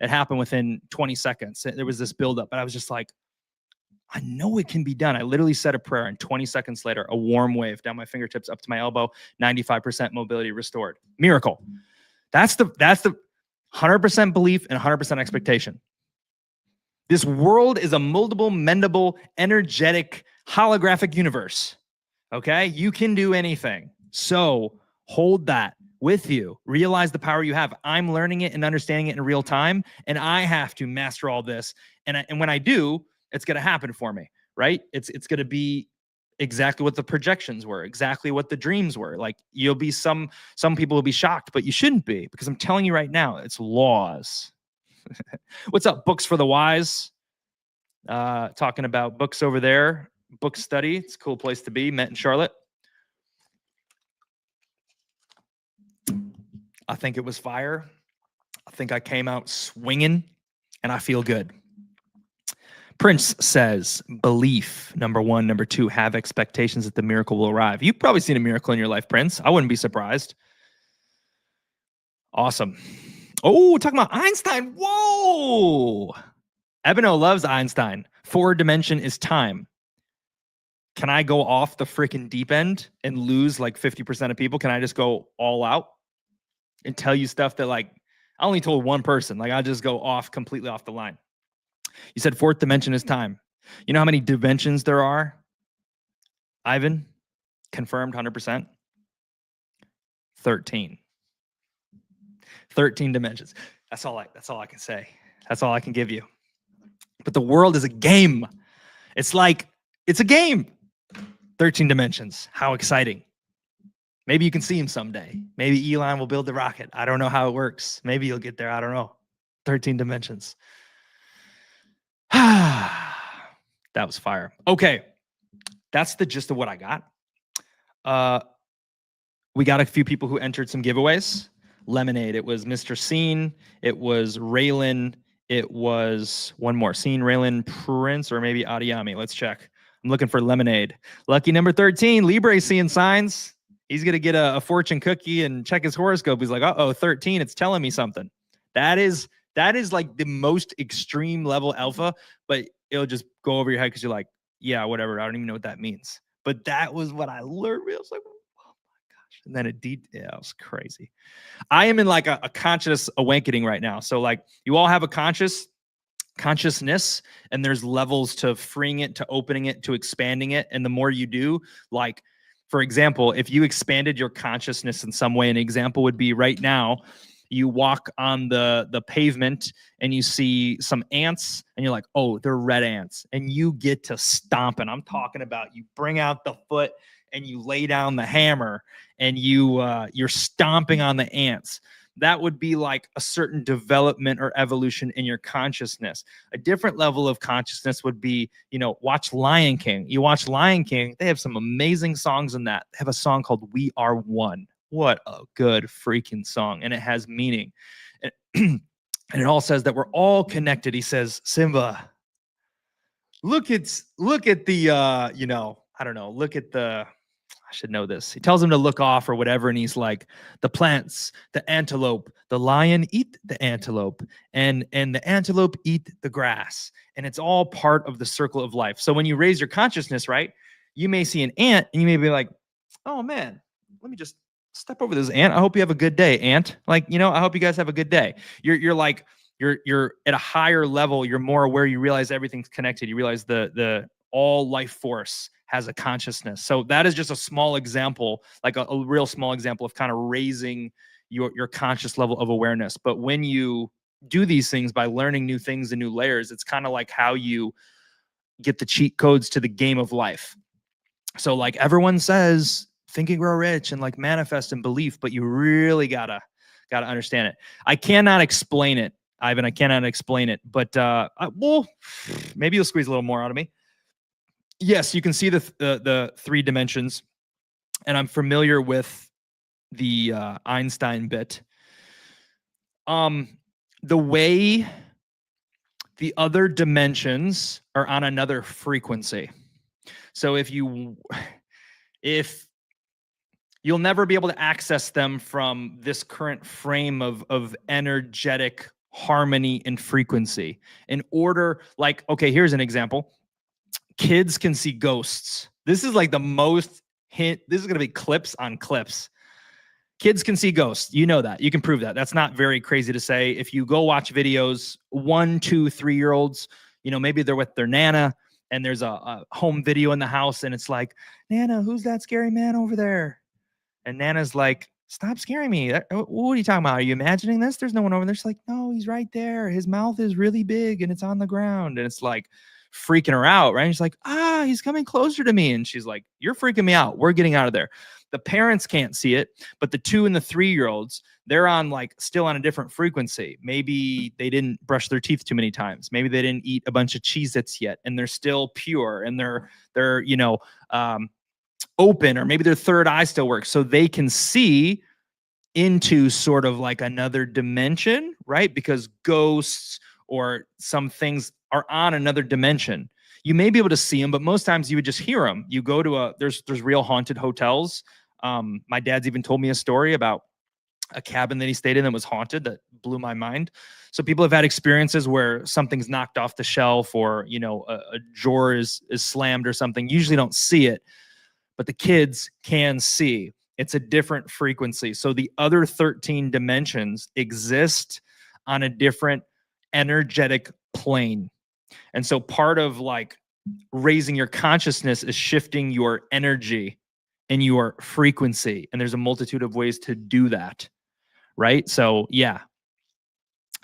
It happened within 20 seconds. There was this buildup, but I was just like, I know it can be done. I literally said a prayer, and 20 seconds later, a warm wave down my fingertips up to my elbow, 95% mobility restored. Miracle. That's the 100% belief and 100% expectation. This world is a moldable, mendable, energetic, holographic universe. Okay? You can do anything. So hold that with you. Realize the power you have. I'm learning it and understanding it in real time, and I have to master all this. And when I do, it's going to happen for me, right? It's going to be exactly what the projections were, exactly what the dreams were. Like, you'll be some people will be shocked, but you shouldn't be, because I'm telling you right now, it's laws. What's up, Books for the Wise? Talking about books over there. Book study. It's a cool place to be. Met in Charlotte. I think it was fire. I think I came out swinging, and I feel good. Prince says, belief, number one. Number two, have expectations that the miracle will arrive. You've probably seen a miracle in your life, Prince. I wouldn't be surprised. Awesome. Oh, talking about Einstein. Whoa. Ebino loves Einstein. 4-dimension is time. Can I go off the freaking deep end and lose like 50% of people? Can I just go all out and tell you stuff that, like, I only told one person? Like, I just go off completely off the line. You said 4th dimension is time. You know how many dimensions there are? Ivan, confirmed 100%. 13. 13 dimensions. That's all I can say. That's all I can give you. But the world is a game. It's a game. 13 dimensions. How exciting. Maybe you can see him someday. Maybe Elon will build the rocket. I don't know how it works. Maybe you'll get there. I don't know. 13 dimensions. That was fire. Okay. That's the gist of what I got. We got a few people who entered some giveaways. Lemonade. It was Mr. Scene. It was Raylan. It was one more. Scene, Raylan, Prince, or maybe Adiyami. Let's check. I'm looking for Lemonade. Lucky number 13. Libre seeing signs. He's going to get a fortune cookie and check his horoscope. He's like, uh-oh, 13. It's telling me something. That is like the most extreme level alpha, but it'll just go over your head because you're like, yeah, whatever. I don't even know what that means. But that was what I learned. I was like, oh my gosh. And then it was crazy. I am in like a conscious awakening right now. So like, you all have a consciousness, and there's levels to freeing it, to opening it, to expanding it. And the more you do, like, for example, if you expanded your consciousness in some way, an example would be right now, you walk on the pavement and you see some ants and you're like, oh, they're red ants. And you get to stomp. And I'm talking about, you bring out the foot and you lay down the hammer and you're stomping on the ants. That would be like a certain development or evolution in your consciousness. A different level of consciousness would be, watch Lion King. You watch Lion King, they have some amazing songs in that. They have a song called We Are One. What a good freaking song. And it has meaning. And it all says that we're all connected. He says, Simba, look at the, I don't know, look at the, I should know this. He tells him to look off or whatever. And he's like, the plants, the antelope, the lion eat the antelope, and the antelope eat the grass. And it's all part of the circle of life. So when you raise your consciousness, right, you may see an ant and you may be like, oh man, let me just step over this ant. I hope you have a good day, ant. Like, I hope you guys have a good day. You're at a higher level. You're more aware. You realize everything's connected. You realize the all life force has a consciousness. So that is just a small example, like a real small example of kind of raising your conscious level of awareness. But when you do these things by learning new things and new layers, it's kind of like how you get the cheat codes to the game of life. So like everyone says, think and grow rich and like manifest and belief, but you really gotta understand it. I cannot explain it, Ivan. I cannot explain it, but well, maybe you'll squeeze a little more out of me. Yes, you can see the 3 dimensions, and I'm familiar with the Einstein bit. The way the other dimensions are on another frequency. So if you'll never be able to access them from this current frame of energetic harmony and frequency. In order, like, okay, here's an example. Kids can see ghosts. This is like the most hint. This is going to be clips on clips. Kids can see ghosts. You know that. You can prove that. That's not very crazy to say. If you go watch videos, 1, 2, 3-year-olds, maybe they're with their Nana and there's a home video in the house and it's like, Nana, who's that scary man over there? And Nana's like, stop scaring me. What are you talking about? Are you imagining this? There's no one over there. She's like, no, he's right there. His mouth is really big and it's on the ground. And it's like freaking her out, right? And she's like, he's coming closer to me. And she's like, you're freaking me out. We're getting out of there. The parents can't see it, but the 2 and the 3-year-olds, they're on still on a different frequency. Maybe they didn't brush their teeth too many times. Maybe they didn't eat a bunch of Cheez-Its yet, and they're still pure, and they're open, or maybe their third eye still works, so they can see into sort of like another dimension, right? Because ghosts or some things are on another dimension. You may be able to see them, but most times you would just hear them. You go to there's real haunted hotels. My dad's even told me a story about a cabin that he stayed in that was haunted that blew my mind. So people have had experiences where something's knocked off the shelf, or a drawer is slammed or something. You usually don't see it, but the kids can see. It's a different frequency. So the other 13 dimensions exist on a different energetic plane. And so part of raising your consciousness is shifting your energy and your frequency. And there's a multitude of ways to do that, right? So yeah.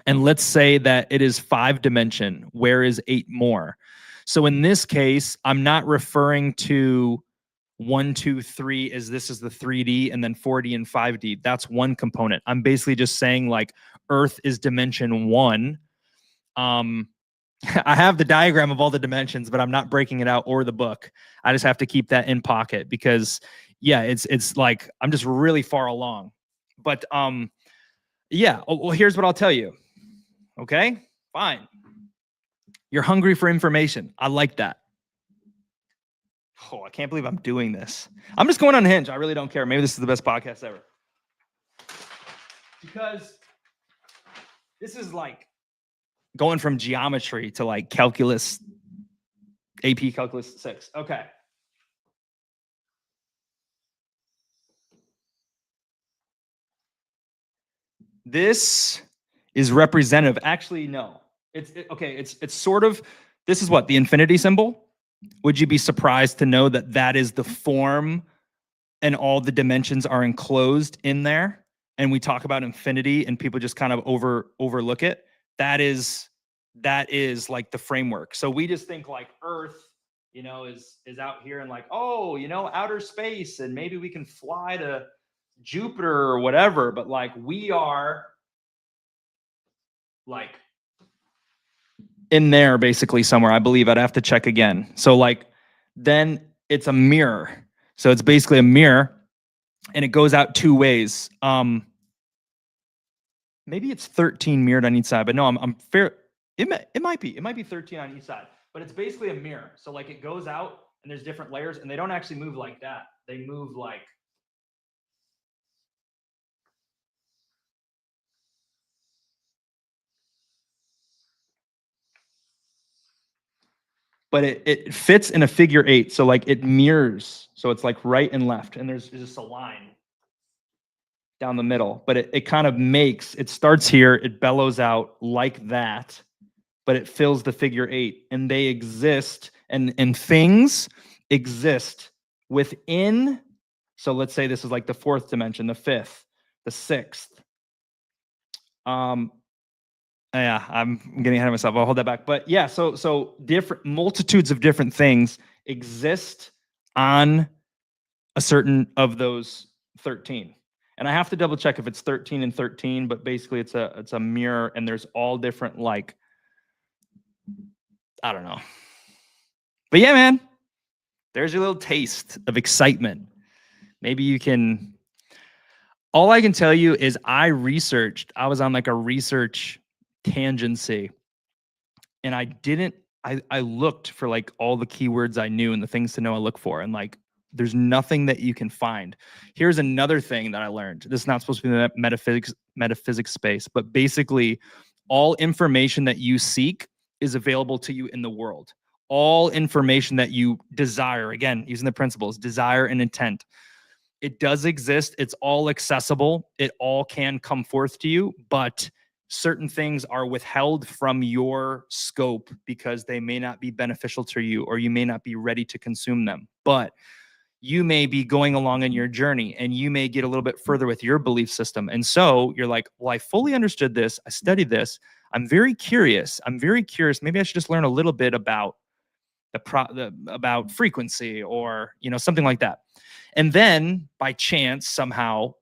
And let's say that it is 5 dimension. Where is 8 more? So in this case, I'm not referring to 1, 2, 3 as this is the 3D, and then 4D and 5D. That's one component. I'm basically just saying Earth is dimension 1. I have the diagram of all the dimensions, but I'm not breaking it out, or the book. I just have to keep that in pocket because it's like I'm just really far along. But yeah, well, here's what I'll tell you. Okay, fine. You're hungry for information. I like that. Oh, I can't believe I'm doing this. I'm just going on Hinge. I really don't care. Maybe this is the best podcast ever. Because this is going from geometry to calculus, AP Calculus 6. Okay. This is representative. Actually, no. It's sort of, this is what, the infinity symbol? Would you be surprised to know that that is the form and all the dimensions are enclosed in there? And we talk about infinity and people just kind of overlook it. That is like the framework. So we just think Earth, is out here and outer space, and maybe we can fly to Jupiter or whatever. But we are in there basically somewhere. I believe I'd have to check again. So then it's a mirror. So it's basically a mirror, and it goes out 2 ways. Maybe it's 13 mirrored on each side, but no, I'm fair. It might be 13 on each side, but it's basically a mirror. So it goes out and there's different layers, and they don't actually move like that. They move but it fits in a figure 8. So it mirrors. So it's right and left, and there's just a line down the middle, but it kind of it starts here, it bellows out like that, but it fills the figure 8, and they exist, and things exist within. So let's say this is the 4th dimension, the 5th, the 6th. Yeah, I'm getting ahead of myself. I'll hold that back. But yeah, so different multitudes of different things exist on a certain of those 13. And I have to double check if it's 13 and 13, but basically it's a mirror, and there's all different I don't know. But yeah, man, there's your little taste of excitement. Maybe you can. All I can tell you is I was on a research tangency, and I looked for all the keywords I knew and the things to know I look for, and there's nothing that you can find. Here's another thing that I learned. This is not supposed to be the metaphysics space, but basically all information that you seek is available to you in the world. All information that you desire, again, using the principles, desire and intent, it does exist. It's all accessible. It all can come forth to you, but certain things are withheld from your scope because they may not be beneficial to you, or you may not be ready to consume them. But you may be going along in your journey, and you may get a little bit further with your belief system. And so you're like, well, I fully understood this. I studied this. I'm very curious. Maybe I should just learn a little bit about about frequency, or, something like that. And then by chance, somehow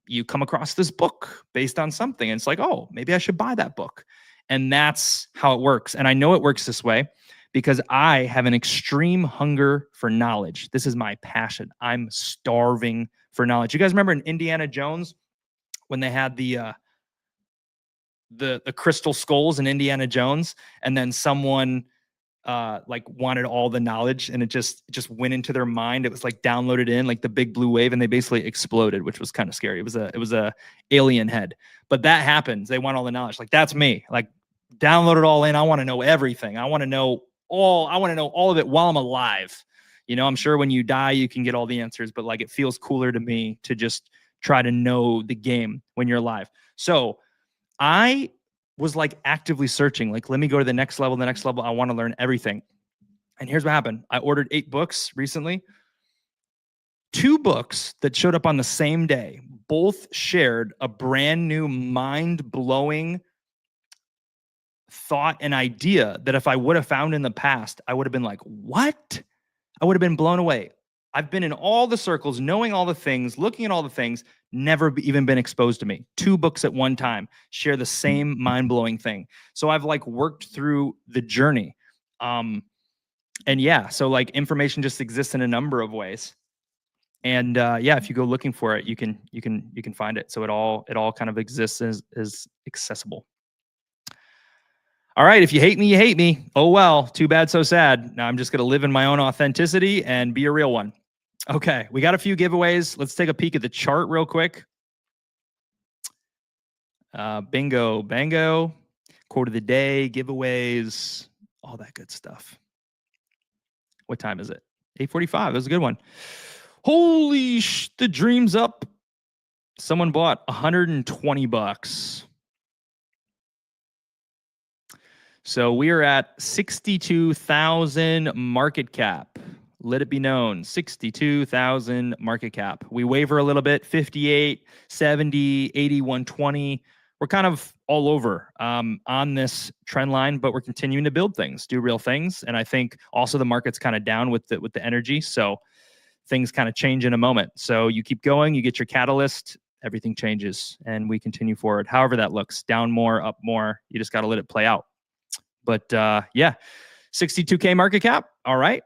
you come across this book based on something. And it's like, oh, maybe I should buy that book. And that's how it works. And I know it works this way because I have an extreme hunger for knowledge. This is my passion. I'm starving for knowledge. You guys remember in Indiana Jones when they had the crystal skulls in Indiana Jones, and then someone like wanted all the knowledge, and it just went into their mind. It was like downloaded in like the big blue wave, and they basically exploded, which was kind of scary. It was a alien head. But that happens. They want all the knowledge. Like, that's me. Like, download it all in. I want to know everything. I want to know all of it while I'm alive. I'm sure when you die, you can get all the answers, but like, it feels cooler to me to just try to know the game when you're alive. So I was like actively searching, like, let me go to the next level. I want to learn everything. And here's what happened. I ordered 8 books recently. 2 books that showed up on the same day, both shared a brand new mind-blowing thought and idea that if I would have found in the past, I would have been like, what? I would have been blown away. I've been in all the circles, knowing all the things, looking at all the things, never even been exposed to me. 2 books at one time share the same mind-blowing thing. So I've like worked through the journey. And yeah, so like information just exists in a number of ways. And yeah, if you go looking for it, you can find it. So it all kind of exists as accessible. All right, if you hate me, you hate me. Oh well, too bad, so sad. Now I'm just gonna live in my own authenticity and be a real one. Okay, we got a few giveaways. Let's take a peek at the chart real quick. Bingo, bango, quote of the day, giveaways, all that good stuff. What time is it? 8:45. That was a good one. Holy the dream's up. Someone bought $120. So we are at 62,000 market cap. Let it be known, 62,000 market cap. We waver a little bit, 58, 70, 80, 120. We're kind of all over on this trend line, but we're continuing to build things, do real things. And I think also the market's kind of down with the energy. So things kind of change in a moment. So you keep going, you get your catalyst, everything changes, and we continue forward. However that looks, down more, up more, you just got to let it play out. But yeah, 62K market cap. All right.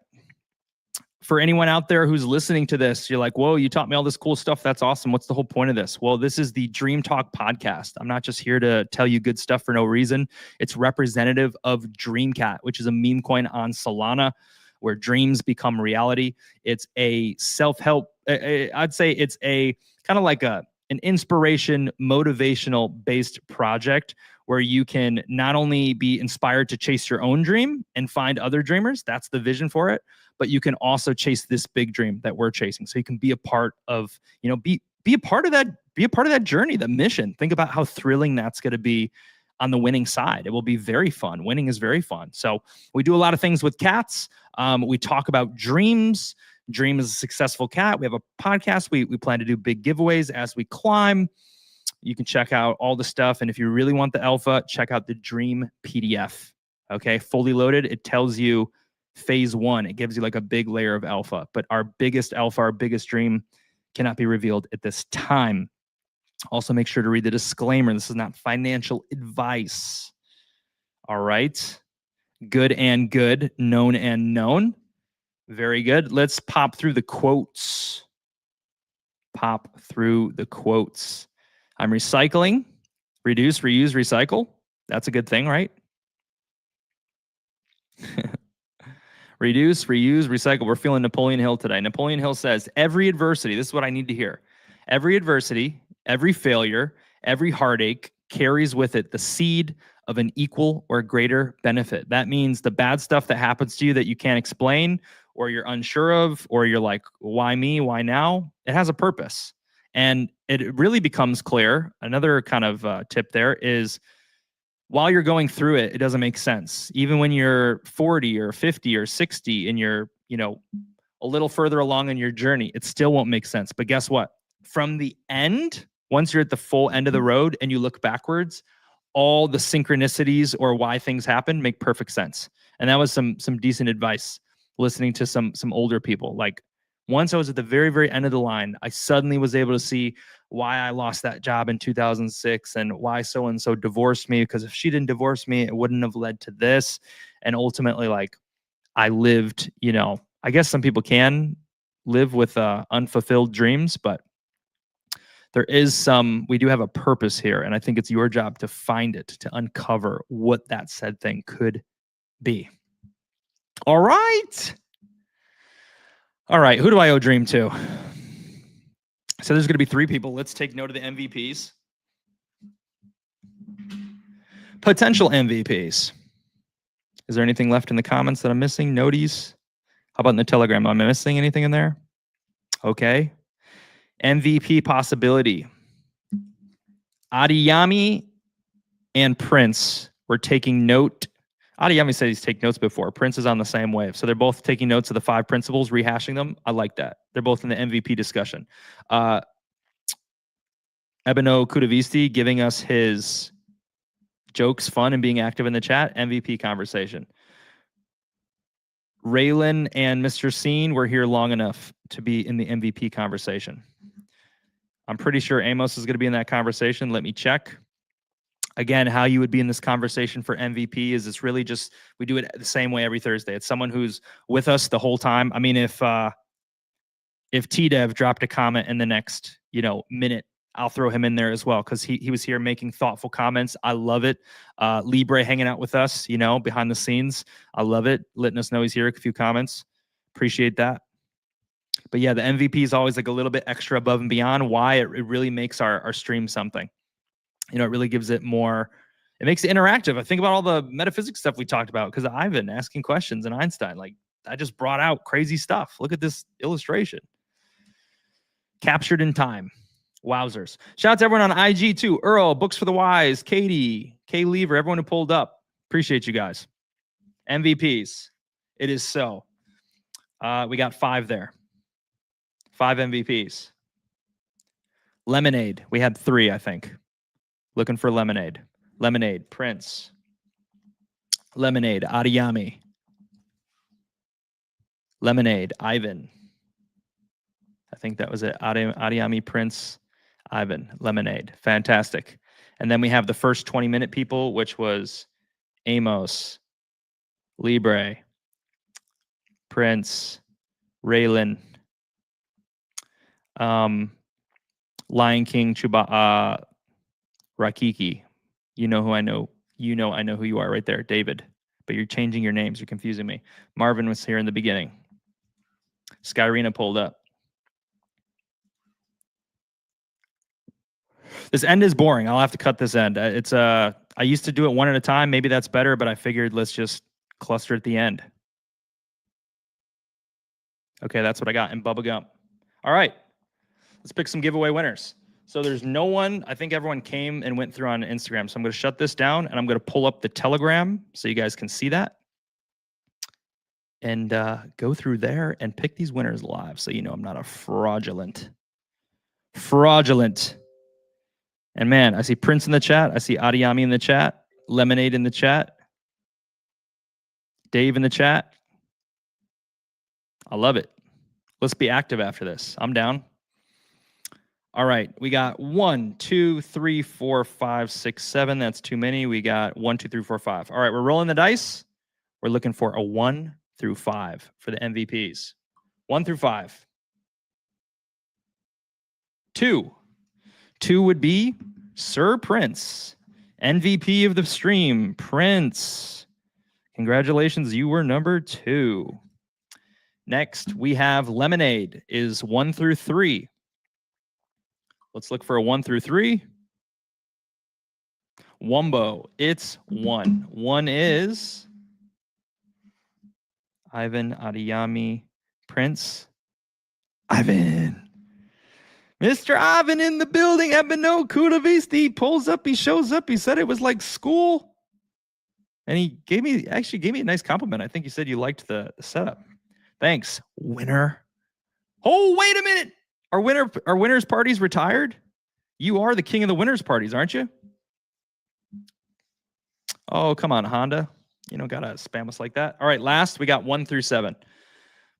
For anyone out there who's listening to this, you're like, whoa, you taught me all this cool stuff. That's awesome. What's the whole point of this? Well, this is the Dream Talk podcast. I'm not just here to tell you good stuff for no reason. It's representative of DreamCat, which is a meme coin on Solana where dreams become reality. It's a self-help. I'd say it's a kind of like an inspiration, motivational based project where you can not only be inspired to chase your own dream and find other dreamers, that's the vision for it, but you can also chase this big dream that we're chasing. So you can be a part of, be a part of that journey, the mission. Think about how thrilling that's going to be on the winning side. It will be very fun. Winning is very fun. So we do a lot of things with cats. We talk about dreams. Dream is a successful cat. We have a podcast. We plan to do big giveaways as we climb. You can check out all the stuff. And if you really want the alpha, check out the Dream PDF. Okay, fully loaded. It tells you phase 1. It gives you like a big layer of alpha. But our biggest alpha, our biggest dream cannot be revealed at this time. Also, make sure to read the disclaimer. This is not financial advice. All right. Good and good. Known and known. Very good. Let's pop through the quotes. Pop through the quotes. I'm recycling, reduce, reuse, recycle. That's a good thing, right? Reduce, reuse, recycle. We're feeling Napoleon Hill today. Napoleon Hill says, every adversity, this is what I need to hear. Every adversity, every failure, every heartache carries with it the seed of an equal or greater benefit. That means the bad stuff that happens to you that you can't explain or you're unsure of, or you're like, why me? Why now? It has a purpose. And it really becomes clear. Another kind of tip there is while you're going through it, it doesn't make sense. Even when you're 40 or 50 or 60 and you're, a little further along in your journey, it still won't make sense. But guess what? From the end, once you're at the full end of the road and you look backwards, all the synchronicities or why things happen make perfect sense. And that was some decent advice listening to some older people. Like once I was at the very, very end of the line, I suddenly was able to see why I lost that job in 2006 and why so-and-so divorced me, because if she didn't divorce me, it wouldn't have led to this. And ultimately, like I lived, I guess some people can live with unfulfilled dreams, but we do have a purpose here. And I think it's your job to find it, to uncover what that said thing could be. All right. All right. Who do I owe dream to? So there's going to be 3 people. Let's take note of the MVPs. Potential MVPs. Is there anything left in the comments that I'm missing? Noties? How about in the Telegram? Am I missing anything in there? Okay. MVP possibility. Adiyami and Prince were taking note. Adiyami said he's taken notes before. Prince is on the same wave. So they're both taking notes of the 5 principles, rehashing them. I like that. They're both in the MVP discussion. Ebeno Kudavisti giving us his jokes, fun, and being active in the chat. MVP conversation. Raylan and Mr. Scene were here long enough to be in the MVP conversation. I'm pretty sure Amos is going to be in that conversation. Let me check. Again, how you would be in this conversation for MVP is it's really just, we do it the same way every Thursday. It's someone who's with us the whole time. I mean, if T-Dev dropped a comment in the next, minute, I'll throw him in there as well because he was here making thoughtful comments. I love it. Libre hanging out with us, behind the scenes. I love it. Letting us know he's here. A few comments. Appreciate that. But yeah, the MVP is always like a little bit extra above and beyond. Why? It really makes our stream something. It really gives it more. It makes it interactive. I think about all the metaphysics stuff we talked about because Ivan asking questions and Einstein. Like I just brought out crazy stuff. Look at this illustration. Captured in time. Wowzers. Shout out to everyone on IG too. Earl, Books for the Wise, Katie, Kay Lever, everyone who pulled up. Appreciate you guys. MVPs. It is so. We got 5 there. 5 MVPs. Lemonade. We had 3, I think. Looking for Lemonade. Lemonade, Prince. Lemonade, Adiyami. Lemonade, Ivan. I think that was it. Adiyami, Prince, Ivan, Lemonade. Fantastic. And then we have the first 20-minute people, which was Amos, Libre, Prince, Raylan, Lion King, Rakiki. You know who I know. I know who you are right there, David. But you're changing your names. You're confusing me. Marvin was here in the beginning. Skyrina pulled up. This end is boring. I'll have to cut this end. I used to do it one at a time. Maybe that's better, but I figured let's just cluster at the end. Okay, that's what I got. And Bubba Gum. All right. Let's pick some giveaway winners. So there's no one. I think everyone came and went through on Instagram. So I'm going to shut this down, and I'm going to pull up the Telegram so you guys can see that. And go through there and pick these winners live so I'm not a fraudulent. And man, I see Prince in the chat. I see Adiyami in the chat. Lemonade in the chat. Dave in the chat. I love it. Let's be active after this. I'm down. All right. We got 1, 2, 3, 4, 5, 6, 7. That's too many. We got 1, 2, 3, 4, 5. All right. We're rolling the dice. We're looking for a 1 through 5 for the MVPs. 1 through 5. 2. 2 would be Sir Prince, MVP of the stream. Prince, congratulations, you were number 2. Next, we have Lemonade is 1 through 3. Let's look for a 1 through 3. Wumbo, it's 1. 1 is Ivan, Adiyami, Prince, Ivan. Mr. Ivan in the building. Ebeno Kudavisti. He pulls up. He shows up. He said it was like school. And he gave me a nice compliment. I think he said you liked the setup. Thanks, winner. Oh, wait a minute. Are winners parties retired? You are the king of the winners parties, aren't you? Oh, come on, Honda. You don't gotta spam us like that. All right, last we got 1 through 7.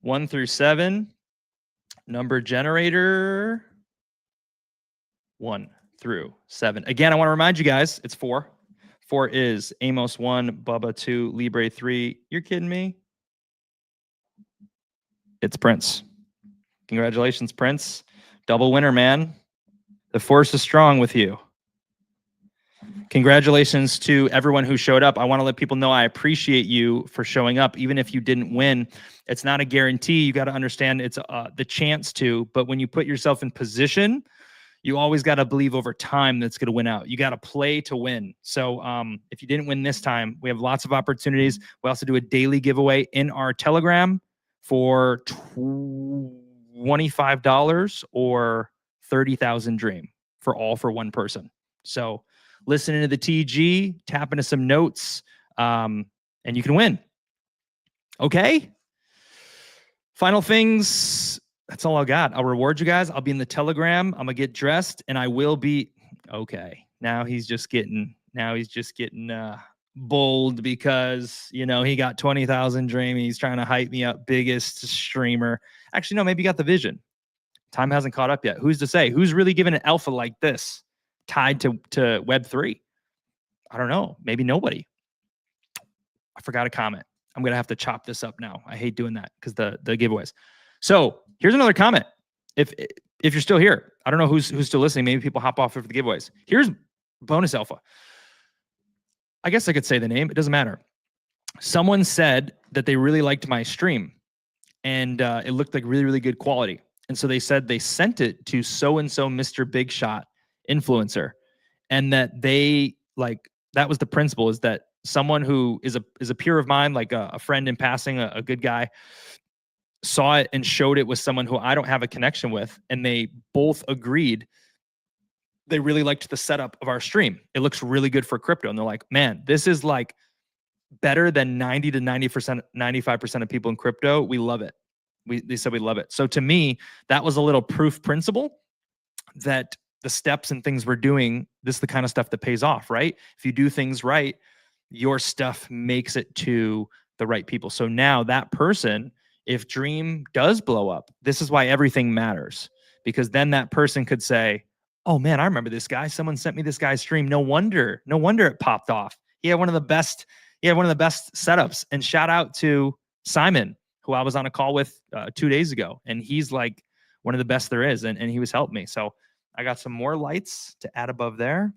1 through 7. Number generator. 1 through 7. Again, I want to remind you guys, it's 4. 4 is Amos 1, Bubba 2, Libre 3. You're kidding me? It's Prince. Congratulations, Prince. Double winner, man. The force is strong with you. Congratulations to everyone who showed up. I want to let people know I appreciate you for showing up. Even if you didn't win, it's not a guarantee. You got to understand it's the chance to. But when you put yourself in position, you always got to believe over time that's going to win out. You got to play to win. So if you didn't win this time, we have lots of opportunities. We also do a daily giveaway in our Telegram for $25 or 30,000 Dream for one person. So listen to the TG, tap into some notes, and you can win. Okay? Final things. That's all I got. I'll reward you guys. I'll be in the Telegram. I'm gonna get dressed, and I will be okay. Now he's just getting bold because he got 20,000 Dream. He's trying to hype me up, biggest streamer. Actually, no, maybe he got the vision. Time hasn't caught up yet. Who's to say? Who's really giving an alpha like this tied to Web3? I don't know. Maybe nobody. I forgot a comment. I'm gonna have to chop this up now. I hate doing that because the giveaways. So here's another comment. If you're still here, I don't know who's still listening. Maybe people hop off for the giveaways. Here's bonus alpha. I guess I could say the name. It doesn't matter. Someone said that they really liked my stream, and it looked like really, really good quality. And so they said they sent it to so-and-so Mr. Big Shot influencer, and that that was the principle, is that someone who is a peer of mine, like a friend in passing, a good guy, saw it and showed it with someone who I don't have a connection with, and they both agreed they really liked the setup of our stream. It looks really good for crypto. And they're like, man, this is like better than 90 to 90%, 95% of people in crypto. We love it. They said we love it. So to me, that was a little proof principle that the steps and things we're doing, this is the kind of stuff that pays off, right? If you do things right, your stuff makes it to the right people. So now that person, if Dream does blow up, this is why everything matters, because then that person could say, oh man, I remember this guy. Someone sent me this guy's stream. No wonder it popped off. He had one of the best setups. And shout out to Simon, who I was on a call with 2 days ago. And he's like one of the best there is. And he was helping me. So I got some more lights to add above there.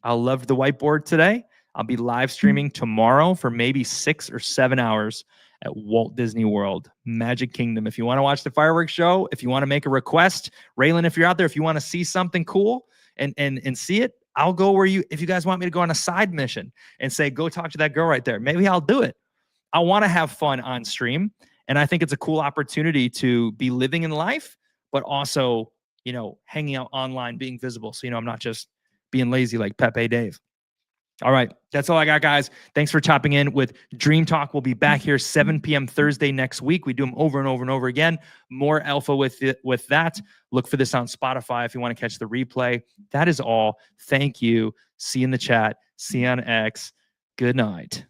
I loved the whiteboard today. I'll be live streaming tomorrow for maybe 6 or 7 hours at Walt Disney World, Magic Kingdom. If you want to watch the fireworks show, if you want to make a request, Raylan, if you're out there, if you want to see something cool and see it, I'll go where if you guys want me to go on a side mission and say, go talk to that girl right there, maybe I'll do it. I want to have fun on stream. And I think it's a cool opportunity to be living in life, but also, hanging out online, being visible. So, I'm not just being lazy like Pepe Dave. All right. That's all I got, guys. Thanks for chopping in with Dream Talk. We'll be back here 7 p.m. Thursday next week. We do them over and over and over again. More alpha with that. Look for this on Spotify if you want to catch the replay. That is all. Thank you. See you in the chat. See you on X. Good night.